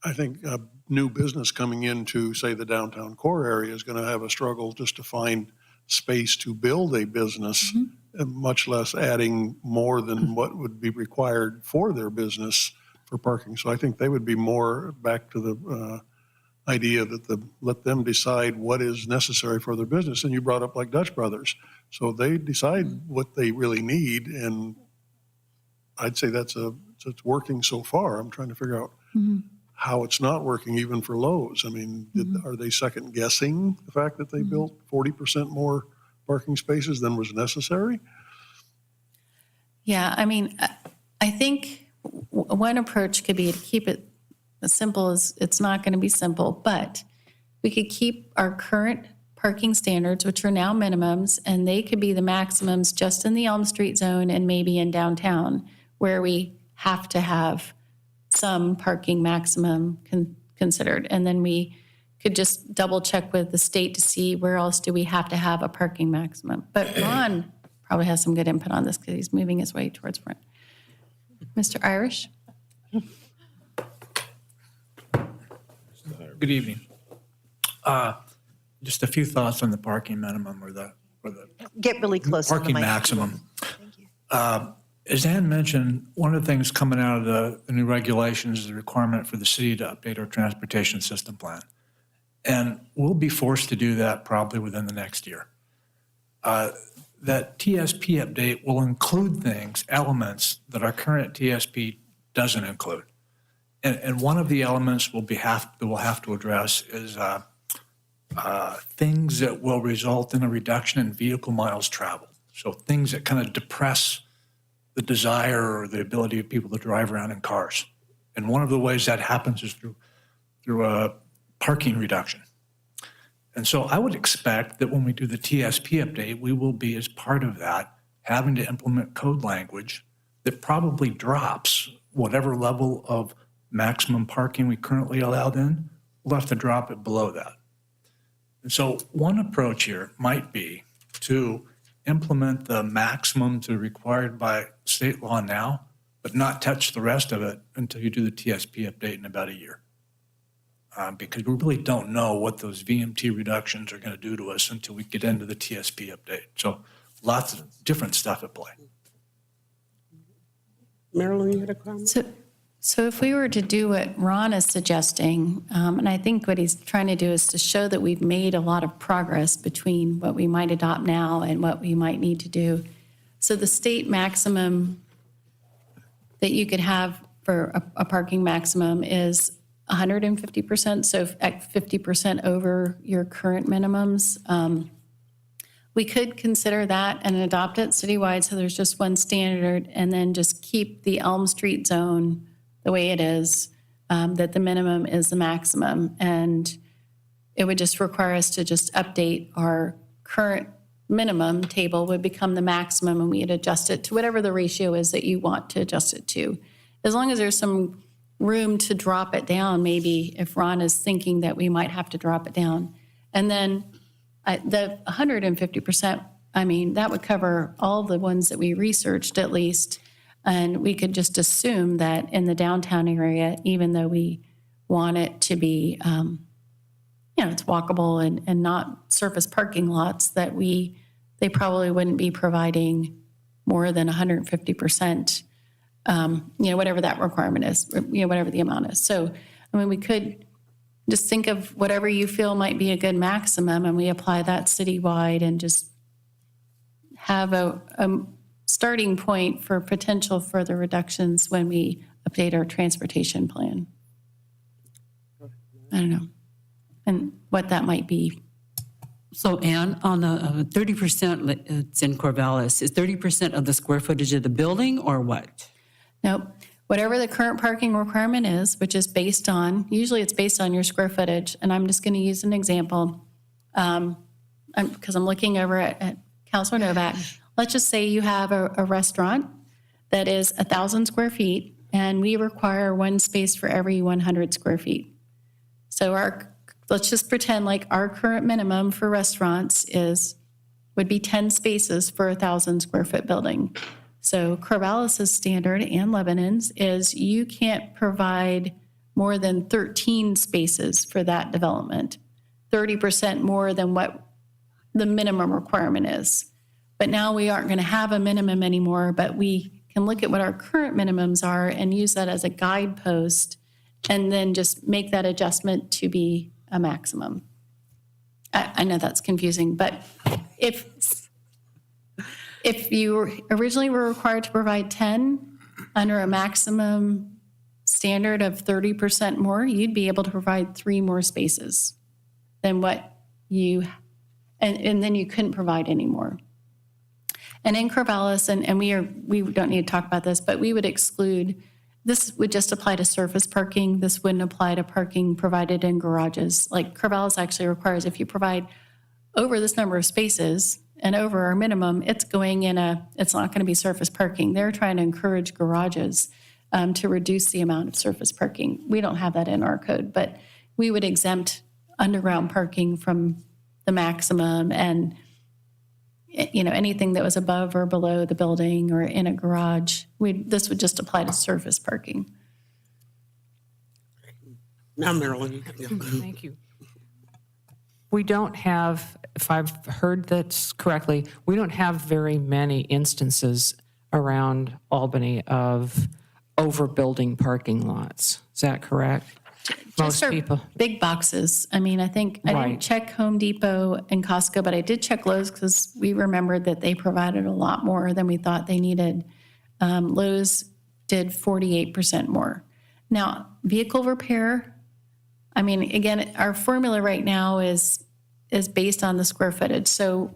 Speaker 10: I think a new business coming into, say, the downtown core area is going to have a struggle just to find space to build a business, much less adding more than what would be required for their business for parking. So I think they would be more back to the idea that let them decide what is necessary for their business. And you brought up like Dutch Brothers. So they decide what they really need, and I'd say it's working so far. I'm trying to figure out how it's not working even for Lowe's. I mean, are they second guessing the fact that they built 40% more parking spaces than was necessary?
Speaker 5: Yeah, I mean, I think one approach could be to keep it as simple as it's not going to be simple, but we could keep our current parking standards, which are now minimums, and they could be the maximums just in the Elm Street zone and maybe in downtown, where we have to have some parking maximum considered. And then we could just double check with the state to see where else do we have to have a parking maximum. But Ron probably has some good input on this because he's moving his way towards front. Mr. Irish?
Speaker 16: Good evening. Just a few thoughts on the parking minimum or the
Speaker 7: Get really close to the
Speaker 16: parking
Speaker 7: mic.
Speaker 16: maximum. As Ann mentioned, one of the things coming out of the new regulations is the requirement for the city to update our transportation system plan. And we'll be forced to do that probably within the next year. That TSP update will include elements that our current TSP doesn't include. And one of the elements that we'll have to address is things that will result in a reduction in vehicle miles traveled. So things that kind of depress the desire or the ability of people to drive around in cars. And one of the ways that happens is through a parking reduction. And so I would expect that when we do the TSP update, we will be, as part of that, having to implement code language that probably drops whatever level of maximum parking we currently allowed in. We'll have to drop it below that. And so one approach here might be to implement the maximum to required by state law now, but not touch the rest of it until you do the TSP update in about a year. Because we really don't know what those VMT reductions are going to do to us until we get into the TSP update. So lots of different stuff at play.
Speaker 3: Marilyn, you had a comment?
Speaker 5: So if we were to do what Ron is suggesting, and I think what he's trying to do is to show that we've made a lot of progress between what we might adopt now and what we might need to do. So the state maximum that you could have for a parking maximum is 150%, so at 50% over your current minimums. We could consider that and adopt it citywide, so there's just one standard, and then just keep the Elm Street zone the way it is, that the minimum is the maximum. And it would just require us to just update our current minimum table would become the maximum, and we'd adjust it to whatever the ratio is that you want to adjust it to. As long as there's some room to drop it down, maybe if Ron is thinking that we might have to drop it down. And then the 150%, I mean, that would cover all the ones that we researched at least. And we could just assume that in the downtown area, even though we want it to be, it's walkable and not surface parking lots, that they probably wouldn't be providing more than 150%, whatever that requirement is, whatever the amount is. So, I mean, we could just think of whatever you feel might be a good maximum, and we apply that citywide and just have a starting point for potential further reductions when we update our transportation plan. I don't know. And what that might be.
Speaker 13: So Ann, on the 30%, it's in Corvallis, is 30% of the square footage of the building or what?
Speaker 5: Nope. Whatever the current parking requirement is, which is based on, usually it's based on your square footage. And I'm just going to use an example because I'm looking over at Councilor Novak. Let's just say you have a restaurant that is 1,000 square feet, and we require one space for every 100 square feet. So let's just pretend like our current minimum for restaurants would be 10 spaces for a 1,000 square foot building. So Corvallis' standard and Lebanon's is you can't provide more than 13 spaces for that development, 30% more than what the minimum requirement is. But now we aren't going to have a minimum anymore, but we can look at what our current minimums are and use that as a guidepost and then just make that adjustment to be a maximum. I know that's confusing, but if you originally were required to provide 10 under a maximum standard of 30% more, you'd be able to provide 3 more spaces than what and then you couldn't provide any more. And in Corvallis, and we don't need to talk about this, but we would exclude, this would just apply to surface parking. This wouldn't apply to parking provided in garages. Like Corvallis actually requires if you provide over this number of spaces and over our minimum, it's not going to be surface parking. They're trying to encourage garages to reduce the amount of surface parking. We don't have that in our code, but we would exempt underground parking from the maximum, and anything that was above or below the building or in a garage, this would just apply to surface parking.
Speaker 3: Now, Marilyn.
Speaker 9: Thank you. We don't have, if I've heard that correctly, we don't have very many instances around Albany of overbuilding parking lots. Is that correct?
Speaker 5: Just for big boxes. I mean, I didn't check Home Depot and Costco, but I did check Lowe's because we remembered that they provided a lot more than we thought they needed. Lowe's did 48% more. Now, vehicle repair, I mean, again, our formula right now is based on the square footage. So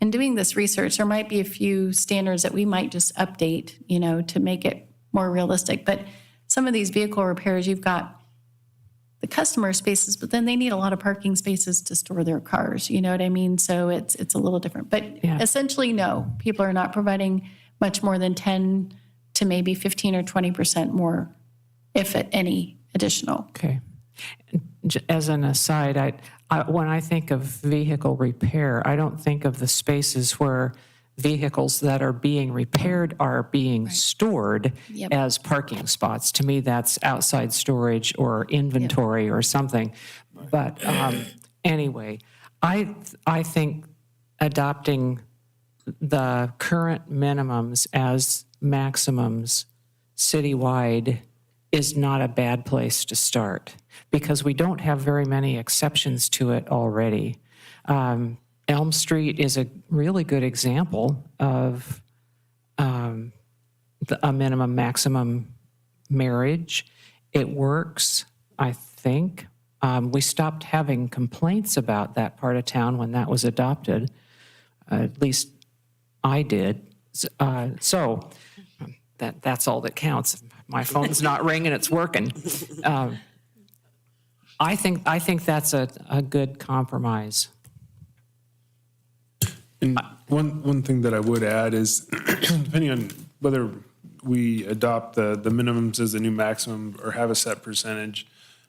Speaker 5: in doing this research, there might be a few standards that we might just update, to make it more realistic. But some of these vehicle repairs, you've got the customer spaces, but then they need a lot of parking spaces to store their cars. You know what I mean? So it's a little different. But essentially, no, people are not providing much more than 10 to maybe 15 or 20% more, if any additional.
Speaker 9: Okay. As an aside, when I think of vehicle repair, I don't think of the spaces where vehicles that are being repaired are being stored
Speaker 5: Yep.
Speaker 9: as parking spots. To me, that's outside storage or inventory or something. But anyway, I think adopting the current minimums as maximums citywide is not a bad place to start because we don't have very many exceptions to it already. Elm Street is a really good example of a minimum maximum marriage. It works, I think. We stopped having complaints about that part of town when that was adopted. At least I did. So that's all that counts. My phone's not ringing, it's working. I think that's a good compromise.
Speaker 12: And one thing that I would add is, depending on whether we adopt the minimums as a new maximum or have a set percentage,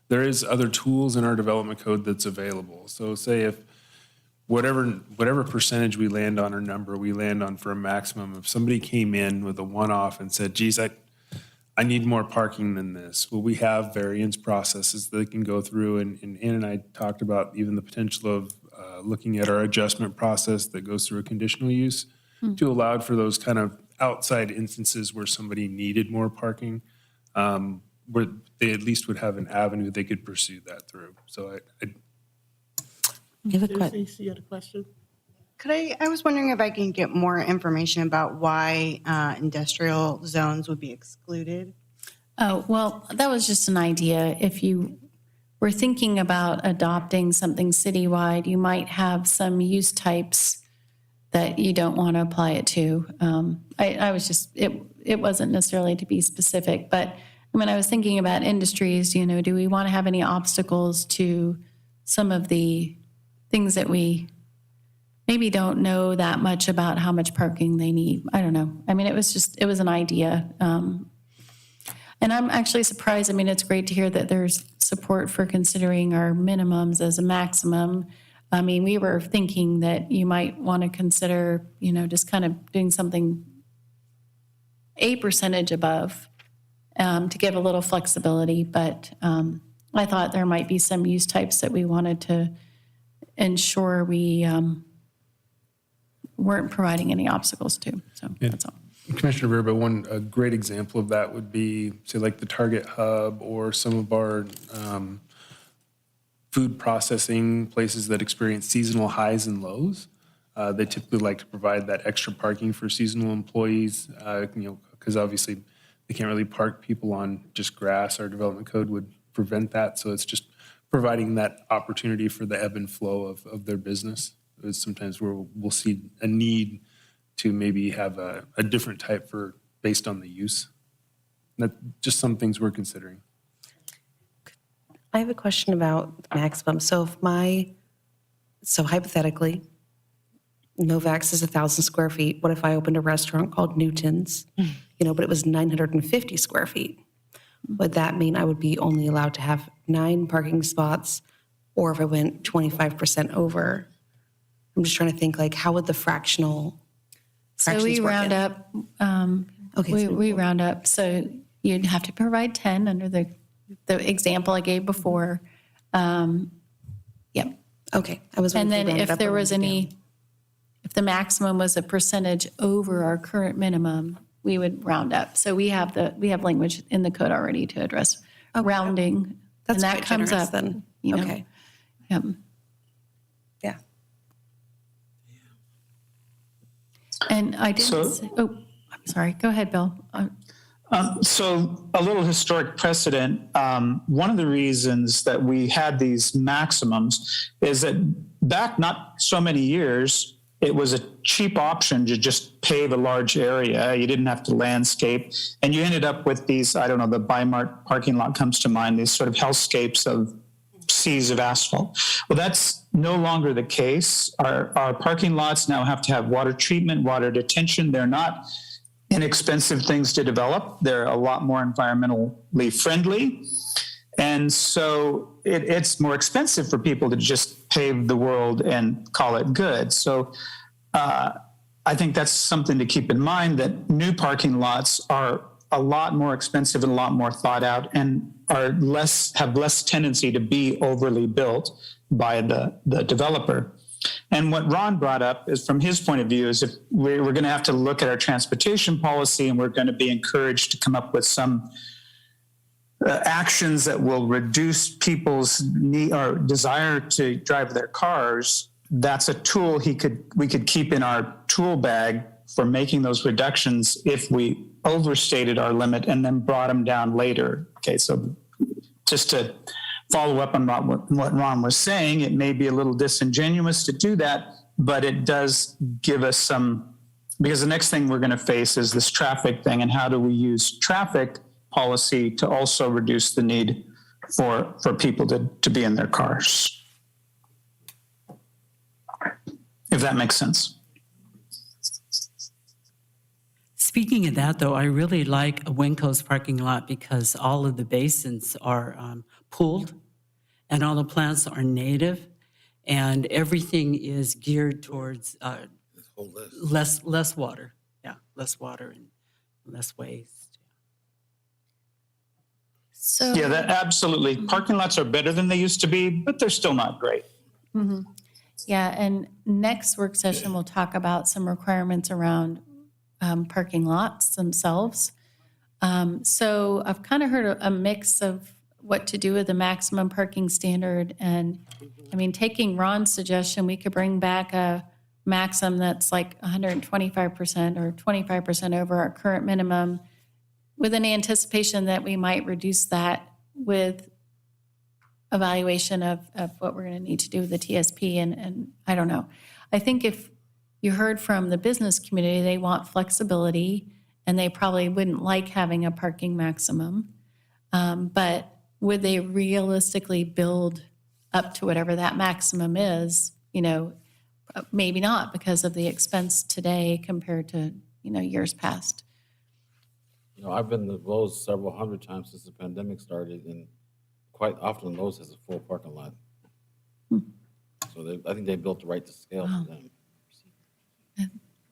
Speaker 12: there is other tools in our development code that's available. So say if whatever percentage we land on or number we land on for a maximum, if somebody came in with a one-off and said, geez, I need more parking than this. Well, we have variance processes that they can go through, and Ann and I talked about even the potential of looking at our adjustment process that goes through a conditional use to allow for those kind of outside instances where somebody needed more parking, where they at least would have an avenue they could pursue that through. So
Speaker 14: You have a question?
Speaker 3: You had a question?
Speaker 11: I was wondering if I can get more information about why industrial zones would be excluded.
Speaker 5: Oh, well, that was just an idea. If you were thinking about adopting something citywide, you might have some use types that you don't want to apply it to. I was just, it wasn't necessarily to be specific, but when I was thinking about industries, do we want to have any obstacles to some of the things that we maybe don't know that much about how much parking they need? I don't know. I mean, it was an idea. And I'm actually surprised. I mean, it's great to hear that there's support for considering our minimums as a maximum. I mean, we were thinking that you might want to consider, just kind of doing something a percentage above to give a little flexibility. But I thought there might be some use types that we wanted to ensure we weren't providing any obstacles to. So that's all.
Speaker 12: Commissioner Verba, a great example of that would be, say, like the Target Hub or some of our food processing places that experience seasonal highs and lows. They typically like to provide that extra parking for seasonal employees, because obviously they can't really park people on just grass. Our development code would prevent that. So it's just providing that opportunity for the ebb and flow of their business. It's sometimes where we'll see a need to maybe have a different type based on the use. That just some things we're considering.
Speaker 14: I have a question about maximum. So hypothetically, Novak's is 1,000 square feet. What if I opened a restaurant called Newton's, but it was 950 square feet? Would that mean I would be only allowed to have 9 parking spots? Or if I went 25% over? I'm just trying to think, how would the fractions
Speaker 5: So we
Speaker 14: work
Speaker 5: round
Speaker 14: in?
Speaker 5: up.
Speaker 14: Okay,
Speaker 5: We round up. So you'd have to provide 10 under the example I gave before. Yep.
Speaker 14: Okay.
Speaker 5: And then if there was if the maximum was a percentage over our current minimum, we would round up. So we have language in the code already to address rounding.
Speaker 14: That's
Speaker 5: and that
Speaker 14: quite
Speaker 5: comes
Speaker 14: generous
Speaker 5: up
Speaker 14: then. Okay.
Speaker 5: Yep.
Speaker 14: Yeah.
Speaker 5: And I didn't say, I'm sorry. Go ahead, Bill.
Speaker 6: So a little historic precedent. One of the reasons that we had these maximums is that back not so many years, it was a cheap option to just pave a large area. You didn't have to landscape. And you ended up with these, I don't know, the Bi-Mart parking lot comes to mind, these sort of hellscapes of seas of asphalt. Well, that's no longer the case. Our parking lots now have to have water treatment, water detention. They're not inexpensive things to develop. They're a lot more environmentally friendly. And so it's more expensive for people to just pave the world and call it good. So I think that's something to keep in mind, that new parking lots are a lot more expensive and a lot more thought out and have less tendency to be overly built by the developer. And what Ron brought up is, from his point of view, is if we're going to have to look at our transportation policy, and we're going to be encouraged to come up with some actions that will reduce people's need or desire to drive their cars. That's a tool we could keep in our tool bag for making those reductions if we overstated our limit and then brought them down later. Okay, so just to follow up on what Ron was saying, it may be a little disingenuous to do that, but it does give us some, because the next thing we're going to face is this traffic thing, and how do we use traffic policy to also reduce the need for people to be in their cars. If that makes sense.
Speaker 13: Speaking of that, though, I really like Winco's parking lot because all of the basins are pooled and all the plants are native and everything is geared towards less water. Yeah, less water and less waste.
Speaker 5: So
Speaker 6: Yeah, that absolutely. Parking lots are better than they used to be, but they're still not great.
Speaker 5: Mhm. Yeah, and next work session, we'll talk about some requirements around parking lots themselves. So I've kind of heard a mix of what to do with the maximum parking standard. And I mean, taking Ron's suggestion, we could bring back a maximum that's like 125% or 25% over our current minimum, with an anticipation that we might reduce that with evaluation of what we're going to need to do with the TSP. And I don't know. I think if you heard from the business community, they want flexibility and they probably wouldn't like having a parking maximum. But would they realistically build up to whatever that maximum is? You know, maybe not, because of the expense today compared to, years past.
Speaker 1: I've been to Lowe's several hundred times since the pandemic started, and quite often Lowe's has a full parking lot. So I think they built the right to scale for them.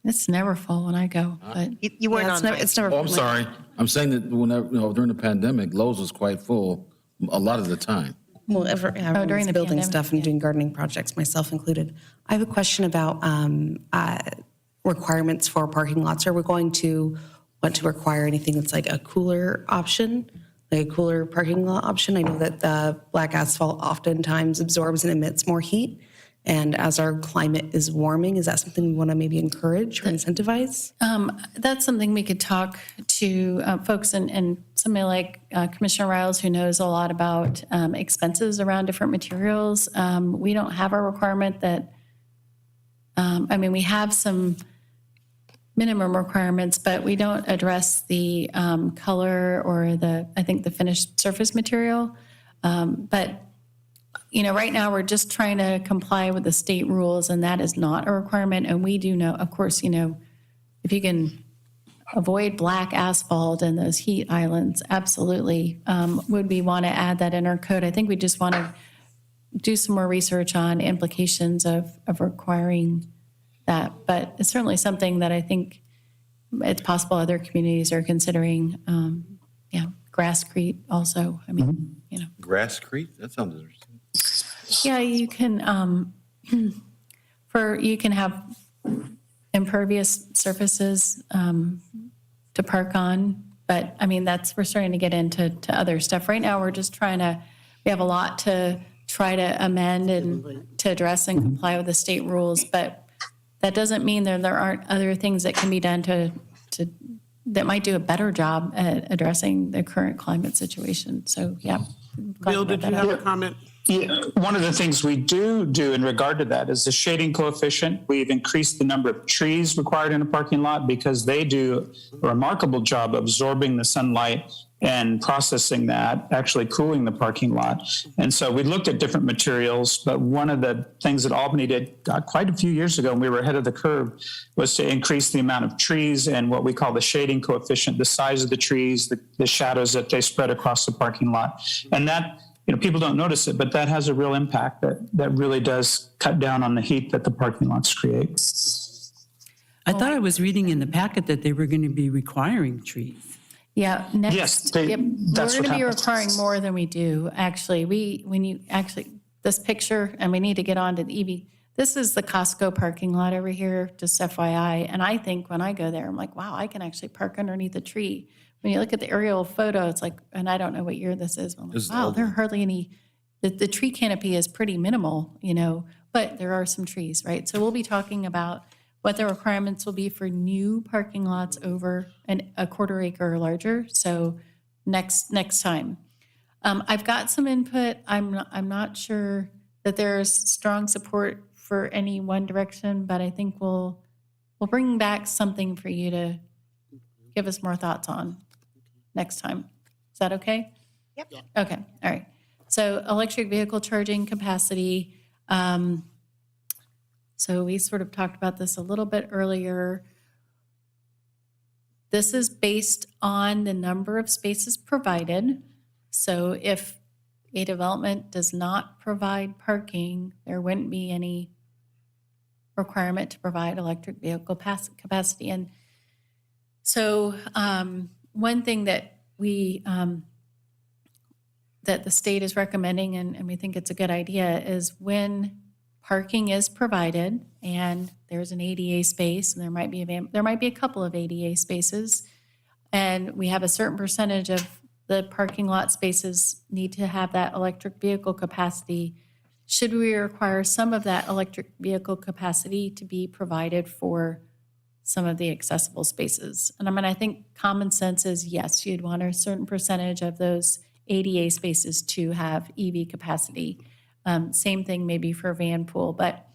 Speaker 5: It's never full when I go, but
Speaker 7: You weren't on.
Speaker 14: It's never.
Speaker 1: Oh, I'm sorry. I'm saying that whenever, during the pandemic, Lowe's was quite full a lot of the time.
Speaker 14: Well,
Speaker 5: during
Speaker 14: everyone's
Speaker 5: the
Speaker 14: building
Speaker 5: pandemic,
Speaker 14: stuff and doing gardening projects, myself included. I have a question about requirements for parking lots. Are we going to want to require anything that's like a cooler option, like a cooler parking lot option? I know that the black asphalt oftentimes absorbs and emits more heat. And as our climate is warming, is that something we want to maybe encourage or incentivize?
Speaker 5: that's something we could talk to folks and somebody like Commissioner Riles, who knows a lot about expenses around different materials. We don't have a requirement that, we have some minimum requirements, but we don't address the color or the finished surface material. But right now we're just trying to comply with the state rules, and that is not a requirement. And we do know, of course, if you can avoid black asphalt and those heat islands, absolutely. Would we want to add that in our code? I think we just want to do some more research on implications of requiring that. But it's certainly something that I think it's possible other communities are considering. Grasscrete also.
Speaker 1: Grasscrete? That sounds interesting.
Speaker 5: Yeah, you can, you can have impervious surfaces to park on, but we're starting to get into other stuff. Right now, we're just we have a lot to try to amend and to address and comply with the state rules, but that doesn't mean that there aren't other things that can be done that might do a better job at addressing the current climate situation. So, yeah.
Speaker 3: Bill, did you have a comment?
Speaker 6: Yeah, one of the things we do in regard to that is the shading coefficient. We've increased the number of trees required in a parking lot because they do a remarkable job absorbing the sunlight and processing that, actually cooling the parking lot. And so we looked at different materials, but one of the things that Albany did quite a few years ago, and we were ahead of the curve, was to increase the amount of trees and what we call the shading coefficient, the size of the trees, the shadows that they spread across the parking lot. And that, people don't notice it, but that has a real impact that really does cut down on the heat that the parking lots create.
Speaker 13: I thought I was reading in the packet that they were going to be requiring trees.
Speaker 5: Yeah,
Speaker 6: Yes,
Speaker 5: next, yep, we're
Speaker 6: that's
Speaker 5: going
Speaker 6: what
Speaker 5: to be
Speaker 6: happens.
Speaker 5: requiring more than we do, actually. This picture, and we need to get on to the EV. This is the Costco parking lot over here, just FYI. And I think when I go there, I'm like, wow, I can actually park underneath a tree. When you look at the aerial photo, it's like, and I don't know what year this is, but I'm like,
Speaker 1: This is the
Speaker 5: wow,
Speaker 1: old
Speaker 5: there are
Speaker 1: one.
Speaker 5: hardly any, the tree canopy is pretty minimal, but there are some trees, right? So we'll be talking about what the requirements will be for new parking lots over a quarter acre or larger. So next time. I've got some input. I'm not sure that there's strong support for any one direction, but I think we'll bring back something for you to give us more thoughts on next time. Is that okay?
Speaker 11: Yep.
Speaker 5: Okay, all right. So electric vehicle charging capacity. So we sort of talked about this a little bit earlier. This is based on the number of spaces provided. So if a development does not provide parking, there wouldn't be any requirement to provide electric vehicle capacity. And so one thing that that the state is recommending, and we think it's a good idea, is when parking is provided and there's an ADA space, and there might be a couple of ADA spaces, and we have a certain percentage of the parking lot spaces need to have that electric vehicle capacity. Should we require some of that electric vehicle capacity to be provided for some of the accessible spaces? And I think common sense is yes, you'd want a certain percentage of those ADA spaces to have EV capacity. Same thing maybe for van pool, but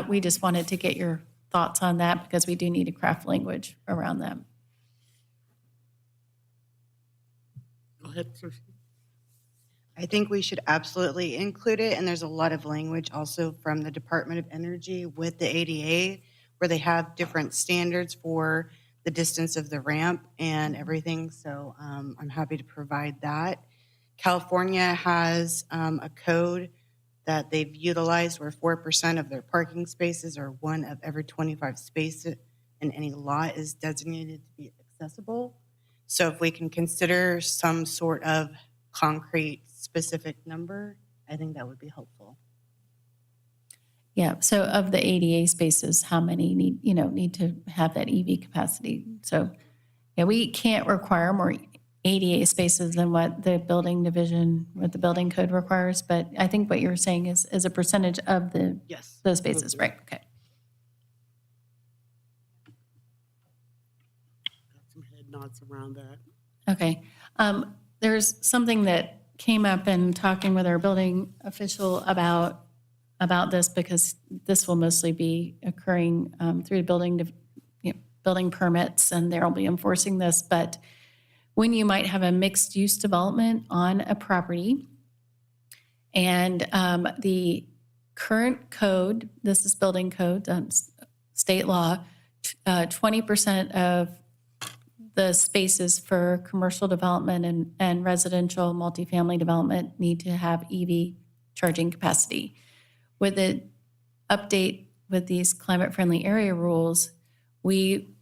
Speaker 5: we just wanted to get your thoughts on that because we do need to craft language around them.
Speaker 3: Go ahead, Tricia.
Speaker 11: I think we should absolutely include it, and there's a lot of language also from the Department of Energy with the ADA, where they have different standards for the distance of the ramp and everything, so I'm happy to provide that. California has a code that they've utilized where 4% of their parking spaces or one of every 25 spaces in any lot is designated to be accessible. So if we can consider some sort of concrete specific number, I think that would be helpful.
Speaker 5: Yeah, so of the ADA spaces, how many need to have that EV capacity? So yeah, we can't require more ADA spaces than what the building code requires, but I think what you're saying is a percentage of those spaces, right? Okay.
Speaker 3: Got some head nods around that.
Speaker 5: Okay. There's something that came up in talking with our building official about this, because this will mostly be occurring through building permits, and they'll be enforcing this. But when you might have a mixed-use development on a property, and the current code, this is building code, state law, 20% of the spaces for commercial development and residential multifamily development need to have EV charging capacity. With the update with these climate-friendly area rules, we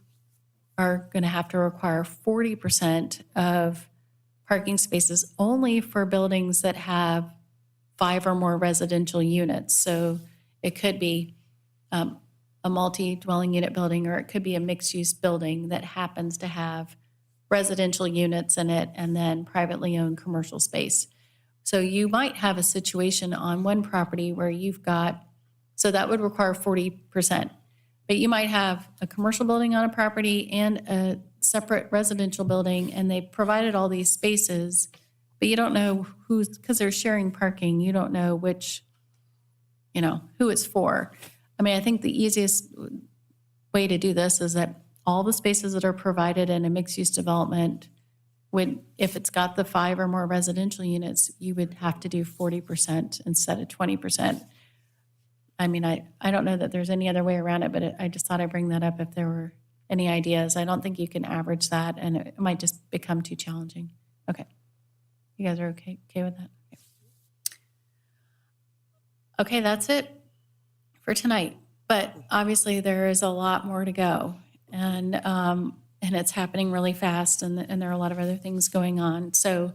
Speaker 5: are going to have to require 40% of parking spaces only for buildings that have 5 or more residential units. So it could be a multi-dwelling unit building, or it could be a mixed-use building that happens to have residential units in it and then privately owned commercial space. So you might have a situation on one property where so that would require 40%. But you might have a commercial building on a property and a separate residential building, and they provided all these spaces, but you don't know because they're sharing parking, you don't know who it's for. I think the easiest way to do this is that all the spaces that are provided in a mixed-use development if it's got the 5 or more residential units, you would have to do 40% instead of 20%. I don't know that there's any other way around it, but I just thought I'd bring that up if there were any ideas. I don't think you can average that, and it might just become too challenging. Okay. You guys are okay with that? Okay, that's it for tonight. But obviously, there is a lot more to go, and it's happening really fast, and there are a lot of other things going on. So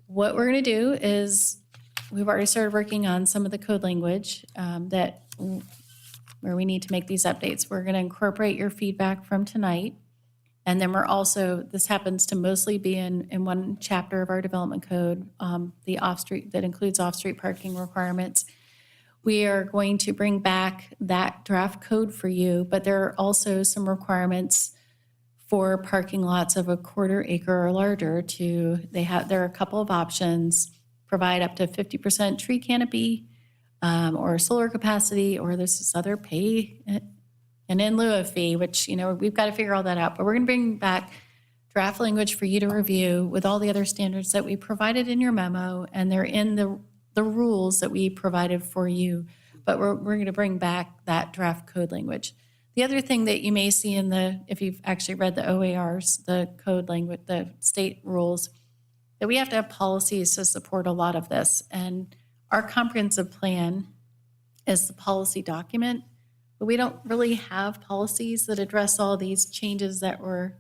Speaker 5: what we're going to do is we've already started working on some of the code language where we need to make these updates. We're going to incorporate your feedback from tonight. And then we're also, this happens to mostly be in one chapter of our development code, the off-street, that includes off-street parking requirements. We are going to bring back that draft code for you, but there are also some requirements for parking lots of a 1/4 acre or larger there are a couple of options, provide up to 50% tree canopy or solar capacity, or there's this other pay an in lieu of fee, which, we've got to figure all that out. But we're going to bring back draft language for you to review with all the other standards that we provided in your memo, and they're in the rules that we provided for you. But we're going to bring back that draft code language. The other thing that you may see if you've actually read the OARs, the code language, the state rules, that we have to have policies to support a lot of this. And our comprehensive plan is the policy document, but we don't really have policies that address all these changes that we're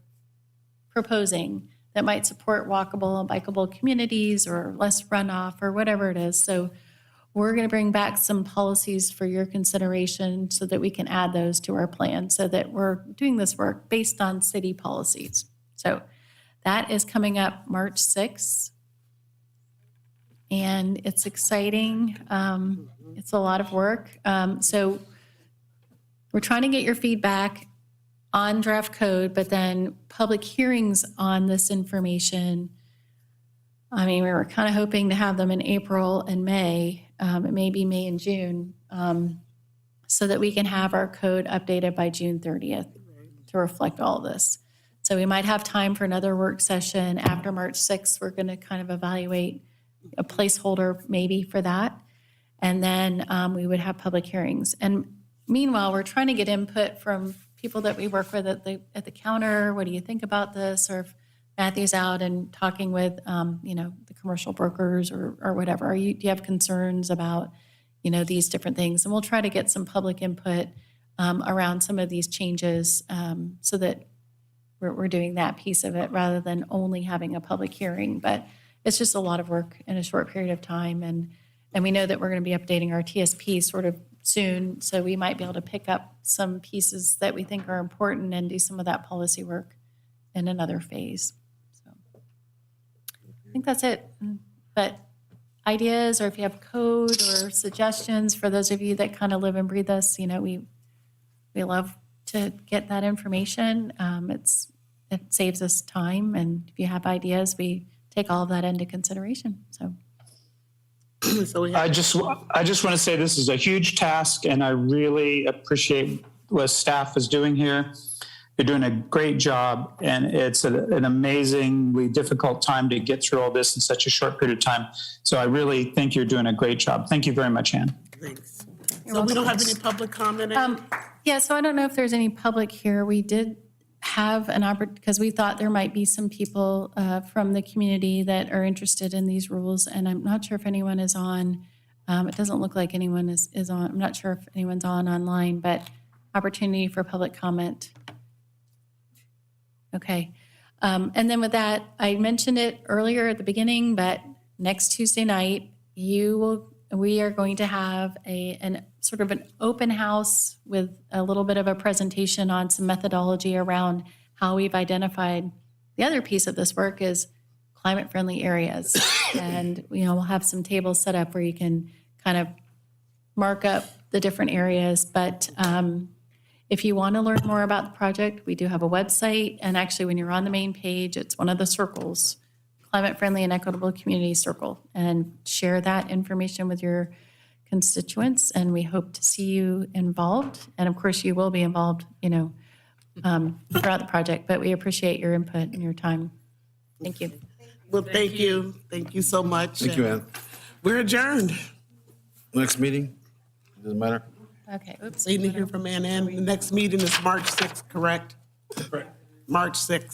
Speaker 5: proposing that might support walkable and bikeable communities or less runoff or whatever it is. So we're going to bring back some policies for your consideration so that we can add those to our plan, so that we're doing this work based on city policies. So that is coming up March 6th. And it's exciting. It's a lot of work. So we're trying to get your feedback on draft code, but then public hearings on this information. I mean, we were kind of hoping to have them in April and May, maybe May and June, so that we can have our code updated by June 30th to reflect all this. So we might have time for another work session after March 6th. We're going to kind of evaluate a placeholder maybe for that. And then we would have public hearings. And meanwhile, we're trying to get input from people that we work with at the counter. What do you think about this? Or if Matthew's out and talking with, the commercial brokers or whatever. Do you have concerns about, these different things? And we'll try to get some public input around some of these changes so that we're doing that piece of it rather than only having a public hearing. But it's just a lot of work in a short period of time. And we know that we're going to be updating our TSP sort of soon, so we might be able to pick up some pieces that we think are important and do some of that policy work in another phase. So I think that's it. But ideas, or if you have code or suggestions for those of you that kind of live and breathe this, we love to get that information. It saves us time, and if you have ideas, we take all of that into consideration. So.
Speaker 6: I just want to say this is a huge task, and I really appreciate what staff is doing here. You're doing a great job, and it's an amazingly difficult time to get through all this in such a short period of time. So I really think you're doing a great job. Thank you very much, Ann.
Speaker 3: Thanks. So we don't have any public comment?
Speaker 5: Yeah, so I don't know if there's any public here. We did have an opportunity, because we thought there might be some people from the community that are interested in these rules, and I'm not sure if anyone is on. It doesn't look like anyone is on. I'm not sure if anyone's online, but opportunity for public comment. Okay. And then with that, I mentioned it earlier at the beginning, but next Tuesday night, we are going to have an sort of an open house with a little bit of a presentation on some methodology around how we've identified. The other piece of this work is climate-friendly areas. And, we'll have some tables set up where you can kind of mark up the different areas. But if you want to learn more about the project, we do have a website. And actually, when you're on the main page, it's one of the circles, Climate-Friendly and Equitable Community Circle. And share that information with your constituents, and we hope to see you involved. And of course, you will be involved, throughout the project, but we appreciate your input and your time. Thank you.
Speaker 3: Well, thank you. Thank you so much.
Speaker 1: Thank you, Ann.
Speaker 3: We're adjourned.
Speaker 1: Next meeting? Doesn't matter?
Speaker 5: Okay, oops.
Speaker 3: Waiting to hear from Ann. The next meeting is March 6th, correct? Correct. March 6th.